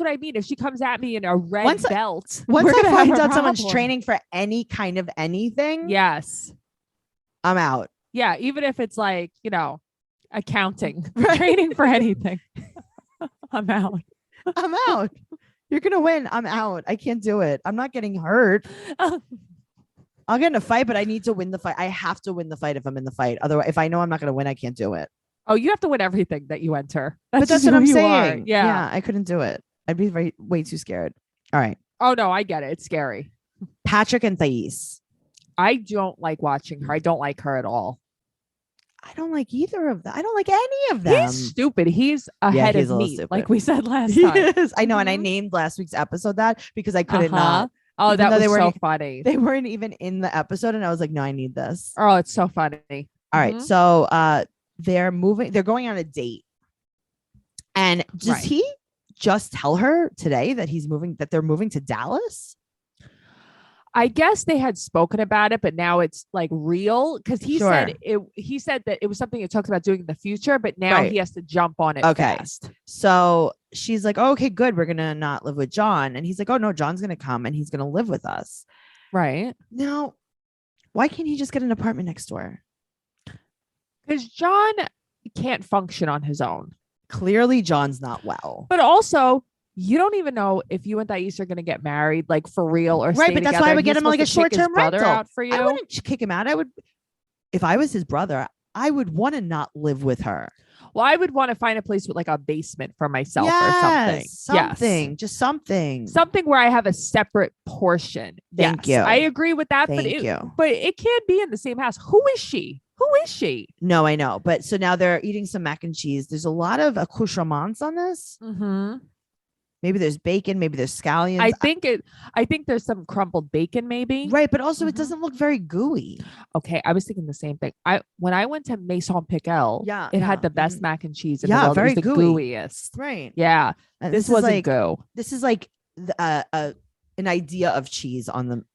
Speaker 3: I mean. If she comes at me in a red
Speaker 2: Once I-
Speaker 3: belt,
Speaker 2: Once
Speaker 3: we're
Speaker 2: I
Speaker 3: gonna have
Speaker 2: find
Speaker 3: a
Speaker 2: out someone's
Speaker 3: problem.
Speaker 2: training for any kind of anything,
Speaker 3: yes,
Speaker 2: I'm out.
Speaker 3: yeah, even if it's like accounting,
Speaker 2: Right.
Speaker 3: training for anything, I'm out.
Speaker 2: I'm out. You're gonna win. I'm out. I can't do it. I'm not getting hurt. I'll get in a fight, but I need to win the fight. I have to win the fight if I'm in the fight. Otherwise, if I know I'm not gonna win, I can't do it.
Speaker 3: Oh, you have to win everything that you enter.
Speaker 2: But that's
Speaker 3: just
Speaker 2: what
Speaker 3: who
Speaker 2: I'm
Speaker 3: you are.
Speaker 2: saying.
Speaker 3: Yeah.
Speaker 2: I couldn't do it. I'd be way too scared. All right.
Speaker 3: Oh no, I get it. It's scary.
Speaker 2: Patrick and Thais.
Speaker 3: I don't like watching her. I don't like her at all.
Speaker 2: I don't like either of them. I don't like any of them.
Speaker 3: He's stupid. He's ahead
Speaker 2: he's a
Speaker 3: of
Speaker 2: little
Speaker 3: me,
Speaker 2: stupid.
Speaker 3: like we said last
Speaker 2: He
Speaker 3: time.
Speaker 2: is. I know. And I
Speaker 3: Mhm.
Speaker 2: named last week's episode that because I couldn't
Speaker 3: Uh-huh.
Speaker 2: not.
Speaker 3: Oh,
Speaker 2: Even
Speaker 3: that
Speaker 2: though
Speaker 3: was
Speaker 2: they
Speaker 3: so
Speaker 2: weren't-
Speaker 3: funny.
Speaker 2: They weren't even in the episode. And I was like, no, I need this.
Speaker 3: Oh, it's so funny.
Speaker 2: All right.
Speaker 3: Mhm.
Speaker 2: So they're going on a date. And does
Speaker 3: Right.
Speaker 2: he just tell her today that they're moving to Dallas?
Speaker 3: I guess they had spoken about it, but now it's like real because he
Speaker 2: Sure.
Speaker 3: said it. He said that it was something he talked about doing in the future, but now
Speaker 2: Right.
Speaker 3: he has to jump on it
Speaker 2: Okay.
Speaker 3: fast.
Speaker 2: So she's like, oh, okay, good. We're going to not live with John. And he's like, oh, no, John's going to come and he's going to live with us.
Speaker 3: Right.
Speaker 2: Now, why can't he just get an apartment next door?
Speaker 3: Because John can't function on his own.
Speaker 2: Clearly, John's not well.
Speaker 3: But also, you don't even know if you and Thais are going to get married, like for real or
Speaker 2: Right,
Speaker 3: stay
Speaker 2: but that's
Speaker 3: together.
Speaker 2: why I would
Speaker 3: He's
Speaker 2: get him like a
Speaker 3: supposed to kick his
Speaker 2: short-term
Speaker 3: brother
Speaker 2: rental.
Speaker 3: out for you.
Speaker 2: I wouldn't kick him out. If I was his brother, I would want to not live with her.
Speaker 3: Well, I would want to find a place with like a basement for myself or something.
Speaker 2: Yes, something, just something.
Speaker 3: Something where I have a separate portion.
Speaker 2: Thank
Speaker 3: Yes,
Speaker 2: you.
Speaker 3: I agree with that.
Speaker 2: Thank you.
Speaker 3: But it can't be in the same house. Who is she? Who is she?
Speaker 2: No, I know. But so now they're eating some mac and cheese. There's a lot of accoutrements on this.
Speaker 3: Mm-hmm.
Speaker 2: Maybe there's bacon, maybe there's scallions.
Speaker 3: I think there's some crumbled bacon, maybe.
Speaker 2: Right, but also it
Speaker 3: Mhm.
Speaker 2: doesn't look very gooey.
Speaker 3: Okay, I was thinking the same thing. When I went to Maison Piquel,
Speaker 2: Yeah,
Speaker 3: it
Speaker 2: yeah,
Speaker 3: had the best
Speaker 2: mhm.
Speaker 3: mac and cheese in
Speaker 2: Yeah,
Speaker 3: the world.
Speaker 2: very
Speaker 3: it was the
Speaker 2: gooey.
Speaker 3: gooeyest.
Speaker 2: Right.
Speaker 3: Yeah,
Speaker 2: And
Speaker 3: this
Speaker 2: is
Speaker 3: wasn't
Speaker 2: like
Speaker 3: go.
Speaker 2: this is like an idea of cheese on them.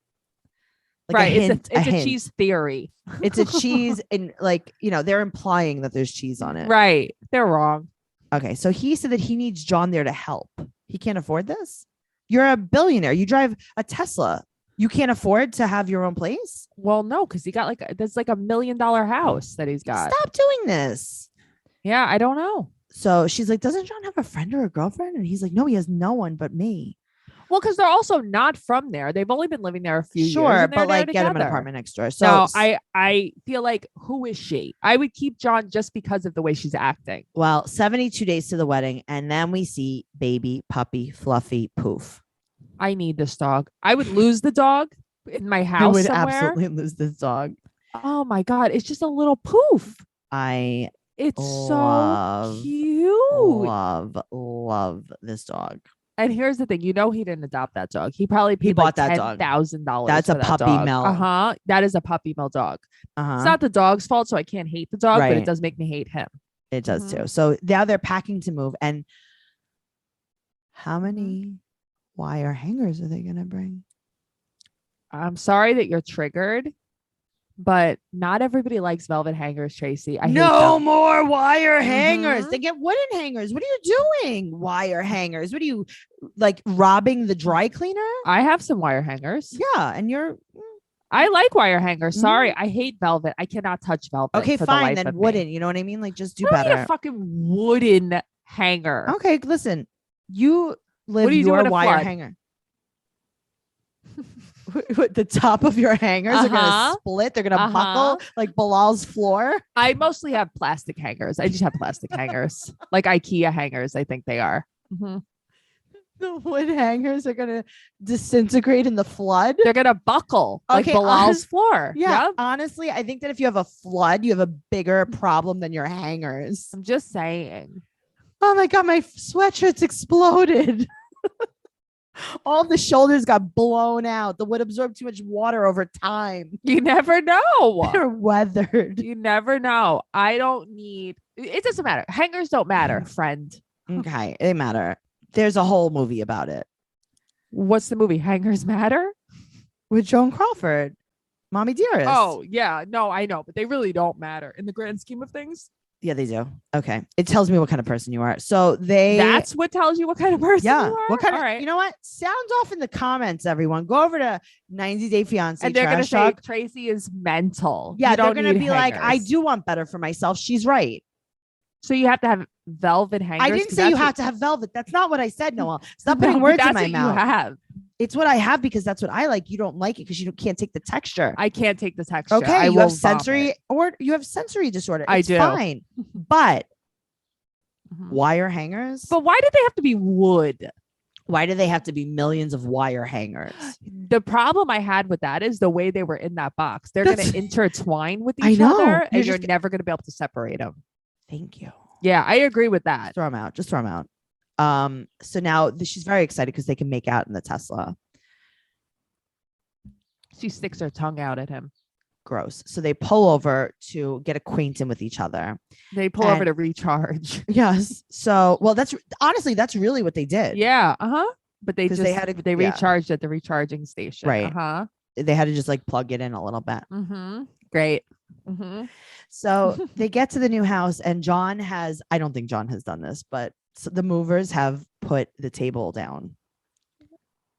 Speaker 2: Like
Speaker 3: Right,
Speaker 2: hint,
Speaker 3: it's a
Speaker 2: hint.
Speaker 3: cheese theory.
Speaker 2: It's a cheese, and they're implying that there's cheese on it.
Speaker 3: Right, they're wrong.
Speaker 2: Okay, so he said that he needs John there to help. He can't afford this. You're a billionaire. You drive a Tesla. You can't afford to have your own place.
Speaker 3: Well, no, because he got there's like $1 million house that he's got.
Speaker 2: Stop doing this.
Speaker 3: Yeah, I don't know.
Speaker 2: So she's like, doesn't John have a friend or a girlfriend? And he's like, no, he has no one but me.
Speaker 3: Well, because they're also not from there. They've only been living there a few years.
Speaker 2: Sure,
Speaker 3: and they're
Speaker 2: but like
Speaker 3: there
Speaker 2: get him an
Speaker 3: together.
Speaker 2: apartment next door. So
Speaker 3: No, I feel like who is she? I would keep John just because of the way she's acting.
Speaker 2: well, 72 days to the wedding, and then we see baby puppy Fluffy Poof.
Speaker 3: I need this dog. I would lose the dog, in my
Speaker 2: I
Speaker 3: house
Speaker 2: would
Speaker 3: somewhere.
Speaker 2: absolutely lose this dog.
Speaker 3: Oh my God. It's just a little poof.
Speaker 2: I
Speaker 3: It's
Speaker 2: love,
Speaker 3: so cute.
Speaker 2: love this dog.
Speaker 3: And here's the thing, he didn't adopt that dog. He probably paid
Speaker 2: bought
Speaker 3: like
Speaker 2: that dog.
Speaker 3: $10,000.
Speaker 2: That's a
Speaker 3: for that
Speaker 2: puppy
Speaker 3: dog.
Speaker 2: mill.
Speaker 3: That is a puppy mill dog. It's
Speaker 2: Uh-huh.
Speaker 3: not the dog's fault, so I can't hate the dog, but
Speaker 2: Right.
Speaker 3: it does make me hate him.
Speaker 2: It does too. So now they're packing to move. And how many wire hangers are they gonna bring?
Speaker 3: I'm sorry that you're triggered, but not everybody likes velvet hangers, Tracy. I hate
Speaker 2: No
Speaker 3: them.
Speaker 2: more wire hangers.
Speaker 3: Mhm.
Speaker 2: They get wooden hangers. What are you doing? Wire hangers. What are you, like, robbing the dry cleaner?
Speaker 3: I have some wire hangers.
Speaker 2: Yeah, and you're
Speaker 3: I like wire hangers. Sorry, I hate velvet. I cannot touch velvet.
Speaker 2: okay.
Speaker 3: for the
Speaker 2: Fine,
Speaker 3: life
Speaker 2: then
Speaker 3: of me.
Speaker 2: wooden. You know what I mean? Like, just do
Speaker 3: I don't need
Speaker 2: better.
Speaker 3: a fucking wooden hanger.
Speaker 2: Okay, listen. You live
Speaker 3: do you do
Speaker 2: your
Speaker 3: in a
Speaker 2: wire
Speaker 3: flood?
Speaker 2: hanger. What, the top of your hangers are gonna
Speaker 3: Uh-huh.
Speaker 2: split. They're gonna
Speaker 3: Uh-huh.
Speaker 2: buckle like Bilal's floor.
Speaker 3: I mostly have plastic hangers. I just have plastic hangers, like IKEA hangers. I think they are. Mhm.
Speaker 2: The wood hangers are gonna disintegrate in the flood.
Speaker 3: They're gonna buckle like
Speaker 2: Okay,
Speaker 3: Bilal's floor.
Speaker 2: Yeah,
Speaker 3: Yep.
Speaker 2: honestly, I think that if you have a flood, you have a bigger problem than your hangers.
Speaker 3: I'm just saying.
Speaker 2: Oh my god, my sweatshirt's exploded. All the shoulders got blown out. The wood absorbed too much water over time.
Speaker 3: You never know.
Speaker 2: They're weathered.
Speaker 3: You never know. I don't need. It doesn't matter. Hangers don't matter, friend.
Speaker 2: Okay, they matter. There's a whole movie about it
Speaker 3: What's the movie? Hangers matter?
Speaker 2: with Joan Crawford, Mommy Dearest.
Speaker 3: Oh yeah, no, I know, but they really don't matter in the grand scheme of things.
Speaker 2: yeah, they do. Okay, it tells me what kind of person you are. So
Speaker 3: That's what tells you what kind of person
Speaker 2: yeah.
Speaker 3: you are.
Speaker 2: What kind
Speaker 3: All
Speaker 2: of?
Speaker 3: right.
Speaker 2: You know what? Sound off in the comments, everyone. Go over to 90 Day Fiance
Speaker 3: And they're gonna
Speaker 2: Trash
Speaker 3: say
Speaker 2: Talk.
Speaker 3: Tracy is mental.
Speaker 2: Yeah,
Speaker 3: You
Speaker 2: they're
Speaker 3: don't
Speaker 2: gonna
Speaker 3: need
Speaker 2: be like, I
Speaker 3: hangers.
Speaker 2: do want better for myself. She's right.
Speaker 3: So you have to have velvet hangers.
Speaker 2: I didn't
Speaker 3: 'Cause
Speaker 2: say you
Speaker 3: that's
Speaker 2: have to have velvet. That's not what I said, Noelle. Stop
Speaker 3: No,
Speaker 2: putting
Speaker 3: but
Speaker 2: words in
Speaker 3: that's
Speaker 2: my
Speaker 3: what
Speaker 2: mouth.
Speaker 3: You have.
Speaker 2: It's what I have because that's what I like. You don't like it because you can't take the texture.
Speaker 3: I can't take the texture.
Speaker 2: Okay,
Speaker 3: I
Speaker 2: you
Speaker 3: will
Speaker 2: have sensory
Speaker 3: vomit.
Speaker 2: or you have sensory disorder.
Speaker 3: I
Speaker 2: It's
Speaker 3: do.
Speaker 2: fine. But
Speaker 3: Mhm.
Speaker 2: wire hangers?
Speaker 3: But why did they have to be wood?
Speaker 2: Why do they have to be millions of wire hangers?
Speaker 3: The problem I had with that is the way they were in that box. They're going
Speaker 2: That's-
Speaker 3: to intertwine with
Speaker 2: I
Speaker 3: each
Speaker 2: know.
Speaker 3: other,
Speaker 2: You're
Speaker 3: and you're
Speaker 2: just-
Speaker 3: never going to be able to separate them.
Speaker 2: Thank you.
Speaker 3: Yeah, I agree with that.
Speaker 2: Throw them out. Just throw them out. So now she's very excited because they can make out in the Tesla.
Speaker 3: She sticks her tongue out at him.
Speaker 2: Gross. So they pull over to get acquainted with each other.
Speaker 3: They pull over
Speaker 2: And-
Speaker 3: to recharge.
Speaker 2: Yes. So, well, that's really what they did.
Speaker 3: Yeah. But they
Speaker 2: 'Cause
Speaker 3: just
Speaker 2: they had
Speaker 3: they
Speaker 2: yeah.
Speaker 3: recharged at the recharging station.
Speaker 2: Right. They had to just like plug it in a little bit.
Speaker 3: Great.
Speaker 2: So they get to the new house and John has, I don't think John has done this, but the movers have put the table down.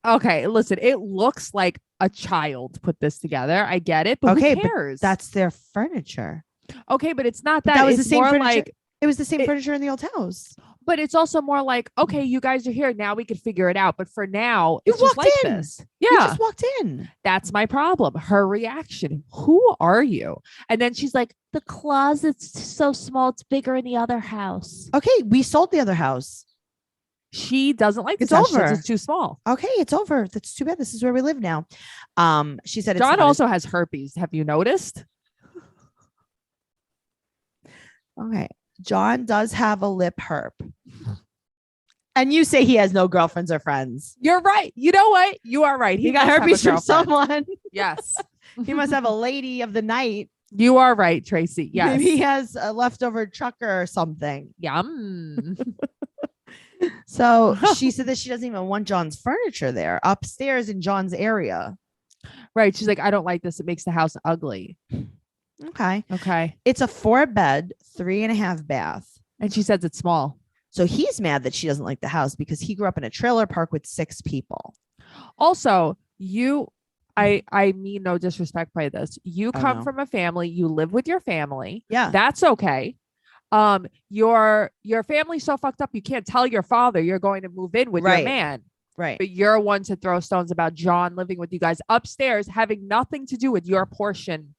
Speaker 3: Okay, listen, it looks like a child put this together. I get it, but
Speaker 2: Okay,
Speaker 3: who
Speaker 2: but
Speaker 3: cares?
Speaker 2: That's their furniture.
Speaker 3: okay, but it's not
Speaker 2: But
Speaker 3: that.
Speaker 2: that was
Speaker 3: It's
Speaker 2: the same
Speaker 3: more
Speaker 2: furniture.
Speaker 3: like,
Speaker 2: It was the same
Speaker 3: It-
Speaker 2: furniture in the old house.
Speaker 3: but it's also more like, okay, you guys are here now. We could figure it out. But for now,
Speaker 2: You
Speaker 3: it's just
Speaker 2: walked
Speaker 3: like
Speaker 2: in.
Speaker 3: this.
Speaker 2: You
Speaker 3: Yeah,
Speaker 2: just walked in.
Speaker 3: that's my problem. Her reaction. Who are you? And then she's like, the closet's so small. It's bigger in the other house.
Speaker 2: Okay, we sold the other house.
Speaker 3: She doesn't like
Speaker 2: It's
Speaker 3: this house. She says
Speaker 2: over.
Speaker 3: It's too small.
Speaker 2: Okay, it's over. That's too bad. This is where we live now. She said it's
Speaker 3: John
Speaker 2: not
Speaker 3: also has herpes. Have you noticed?
Speaker 2: okay. John does have a lip herp. And you say he has no girlfriends or friends.
Speaker 3: You're right. You know what? You are right.
Speaker 2: He got
Speaker 3: must have a
Speaker 2: herpes from
Speaker 3: girlfriend.
Speaker 2: someone.
Speaker 3: Yes.
Speaker 2: He must have a lady of the night.
Speaker 3: You are right, Tracy. Yes.
Speaker 2: Maybe he has a leftover trucker or something.
Speaker 3: Yum.
Speaker 2: So she said that she doesn't even want John's furniture there upstairs in John's area.
Speaker 3: Right. She's like, I don't like this. It makes the house ugly.
Speaker 2: Okay.
Speaker 3: Okay.
Speaker 2: It's a 4-bed, 3.5 bath.
Speaker 3: And she says it's small.
Speaker 2: So he's mad that she doesn't like the house because he grew up in a trailer park with 6 people.
Speaker 3: Also, I mean no disrespect by this. You
Speaker 2: Oh,
Speaker 3: come
Speaker 2: no.
Speaker 3: from a family, you live with your family.
Speaker 2: Yeah.
Speaker 3: That's okay. Your family's so fucked up you can't tell your father you're going to move in with
Speaker 2: Right.
Speaker 3: your man.
Speaker 2: Right.
Speaker 3: But you're one to throw stones about John living with you guys upstairs, having nothing to do with your portion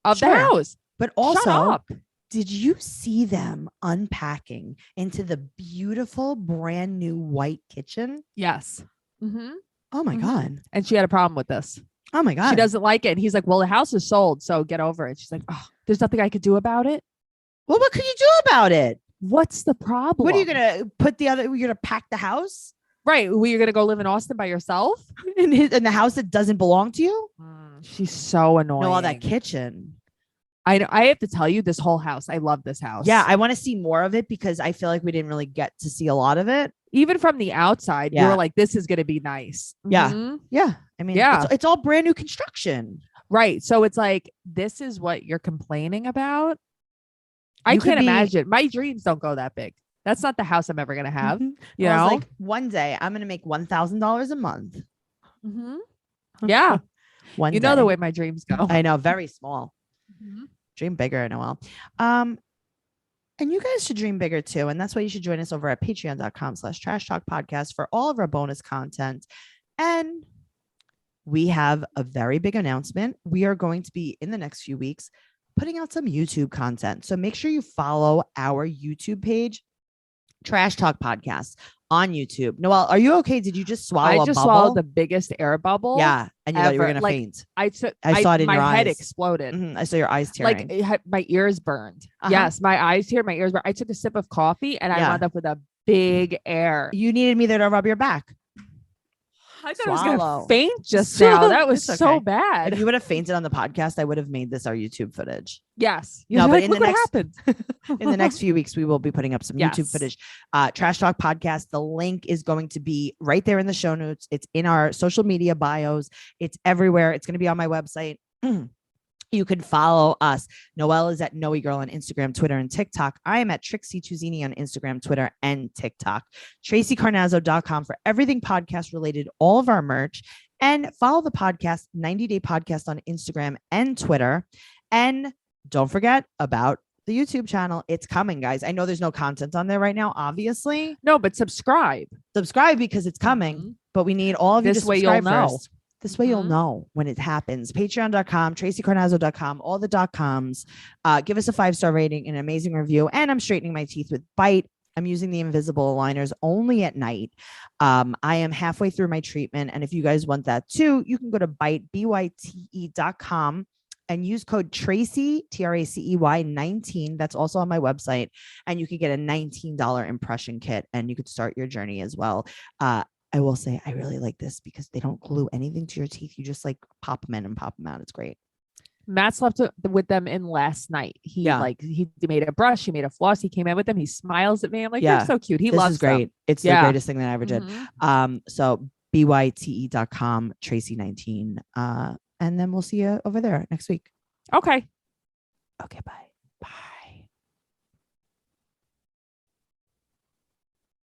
Speaker 3: of
Speaker 2: Sure.
Speaker 3: the house.
Speaker 2: But
Speaker 3: Shut
Speaker 2: also,
Speaker 3: up.
Speaker 2: did you see them unpacking into the beautiful brand new white kitchen?
Speaker 3: Yes.
Speaker 2: Oh my
Speaker 3: Mhm.
Speaker 2: God.
Speaker 3: And she had a problem with this.
Speaker 2: Oh my God.
Speaker 3: She doesn't like it. And he's like, well, the house is sold, so get over it. She's like, oh, there's nothing I could do about it.
Speaker 2: Well, what could you do about it?
Speaker 3: What's the problem?
Speaker 2: What are you going to put you're going to pack the house?
Speaker 3: Right. Well, you're going to go live in Austin by yourself?
Speaker 2: In the house that doesn't belong to you?
Speaker 3: She's so annoying.
Speaker 2: No, all that kitchen.
Speaker 3: I know. I have to tell you, this whole house. I love this house.
Speaker 2: Yeah, I want to see more of it because I feel like we didn't really get to see a lot of it.
Speaker 3: Even from the outside, you
Speaker 2: Yeah.
Speaker 3: were like, this is going to be nice.
Speaker 2: Yeah.
Speaker 3: Mhm.
Speaker 2: Yeah. I mean,
Speaker 3: Yeah.
Speaker 2: it's all brand new construction.
Speaker 3: Right. So it's like, this is what you're complaining about. I
Speaker 2: You could
Speaker 3: can't
Speaker 2: be-
Speaker 3: imagine. My dreams don't go that big. That's not the house I'm ever going to have.
Speaker 2: Mhm.
Speaker 3: You
Speaker 2: I was
Speaker 3: know?
Speaker 2: like, one day I'm going to make $1,000 a month.
Speaker 3: Mhm. Yeah.
Speaker 2: One
Speaker 3: You know
Speaker 2: day.
Speaker 3: the way my dreams go.
Speaker 2: I know, very small.
Speaker 3: Mhm.
Speaker 2: Dream bigger, Noelle. And you guys should dream bigger too. And that's why you should join us over at patreon.com/trash talk podcast for all of our bonus content. And we have a very big announcement. We are going to be in the next few weeks putting out some YouTube content. So make sure you follow our YouTube page, Trash Talk Podcast on YouTube. Noelle, are you okay? Did you just swallow
Speaker 3: I
Speaker 2: a
Speaker 3: just
Speaker 2: bubble?
Speaker 3: swallowed the biggest air bubble.
Speaker 2: Yeah. And you thought you were
Speaker 3: ever.
Speaker 2: going to
Speaker 3: Like,
Speaker 2: faint.
Speaker 3: I
Speaker 2: saw it in
Speaker 3: my
Speaker 2: your
Speaker 3: head
Speaker 2: eyes.
Speaker 3: exploded.
Speaker 2: Mhm. I saw your eyes tearing.
Speaker 3: Like my ears burned.
Speaker 2: Uh-huh.
Speaker 3: Yes, my eyes teared, my ears burned. I took a sip of coffee and I
Speaker 2: Yeah.
Speaker 3: wound up with a big air.
Speaker 2: You needed me there to rub your back.
Speaker 3: I thought I was
Speaker 2: Swallow.
Speaker 3: gonna faint just now. That was
Speaker 2: It's
Speaker 3: so
Speaker 2: okay.
Speaker 3: bad.
Speaker 2: If you would have fainted on the podcast, I would have made this our YouTube footage.
Speaker 3: Yes.
Speaker 2: No, but
Speaker 3: Like,
Speaker 2: in
Speaker 3: look
Speaker 2: the
Speaker 3: what
Speaker 2: next-
Speaker 3: happened.
Speaker 2: In the next few weeks, we will be putting up some YouTube
Speaker 3: Yes.
Speaker 2: footage. Trash Talk Podcast. The link is going to be right there in the show notes. It's in our social media bios. It's everywhere. It's going to be on my website. You can follow us. Noelle is at Noe Girl on Instagram, Twitter, and TikTok. I am at Trixie Tuzini on Instagram, Twitter, and TikTok. TraceyCarnazzo.com for everything podcast related, all of our merch. And follow the podcast, 90 Day Podcast on Instagram and Twitter. And don't forget about the YouTube channel. It's coming, guys. I know there's no content on there right now, obviously.
Speaker 3: No, but subscribe.
Speaker 2: Subscribe because it's coming,
Speaker 3: Mhm.
Speaker 2: but we need all of you
Speaker 3: This
Speaker 2: to
Speaker 3: way you'll
Speaker 2: subscribe
Speaker 3: know.
Speaker 2: first. This way you'll
Speaker 3: Mhm.
Speaker 2: know when it happens. Patreon.com, TraceyCarnazzo.com, all the .coms. Give us a 5-star rating, an amazing review. And I'm straightening my teeth with Bite. I'm using the invisible aligners only at night. I am halfway through my treatment. And if you guys want that too, you can go to byte.com and use code Tracey, TRACEY 19. That's also on my website. And you can get a $19 impression kit and you could start your journey as well. I will say I really like this because they don't glue anything to your teeth. You just like pop them in and pop them out. It's great.
Speaker 3: Matt slept with them in last night. He
Speaker 2: Yeah.
Speaker 3: he made a brush, he made a floss, he came in with them. He smiles at me. I'm like,
Speaker 2: Yeah.
Speaker 3: you're so cute. He
Speaker 2: This
Speaker 3: loves
Speaker 2: is great.
Speaker 3: them.
Speaker 2: It's the
Speaker 3: Yeah.
Speaker 2: greatest thing that I ever did.
Speaker 3: Mhm.
Speaker 2: So byte.com, Tracey 19. And then we'll see you over there next week.
Speaker 3: Okay.
Speaker 2: Okay, bye.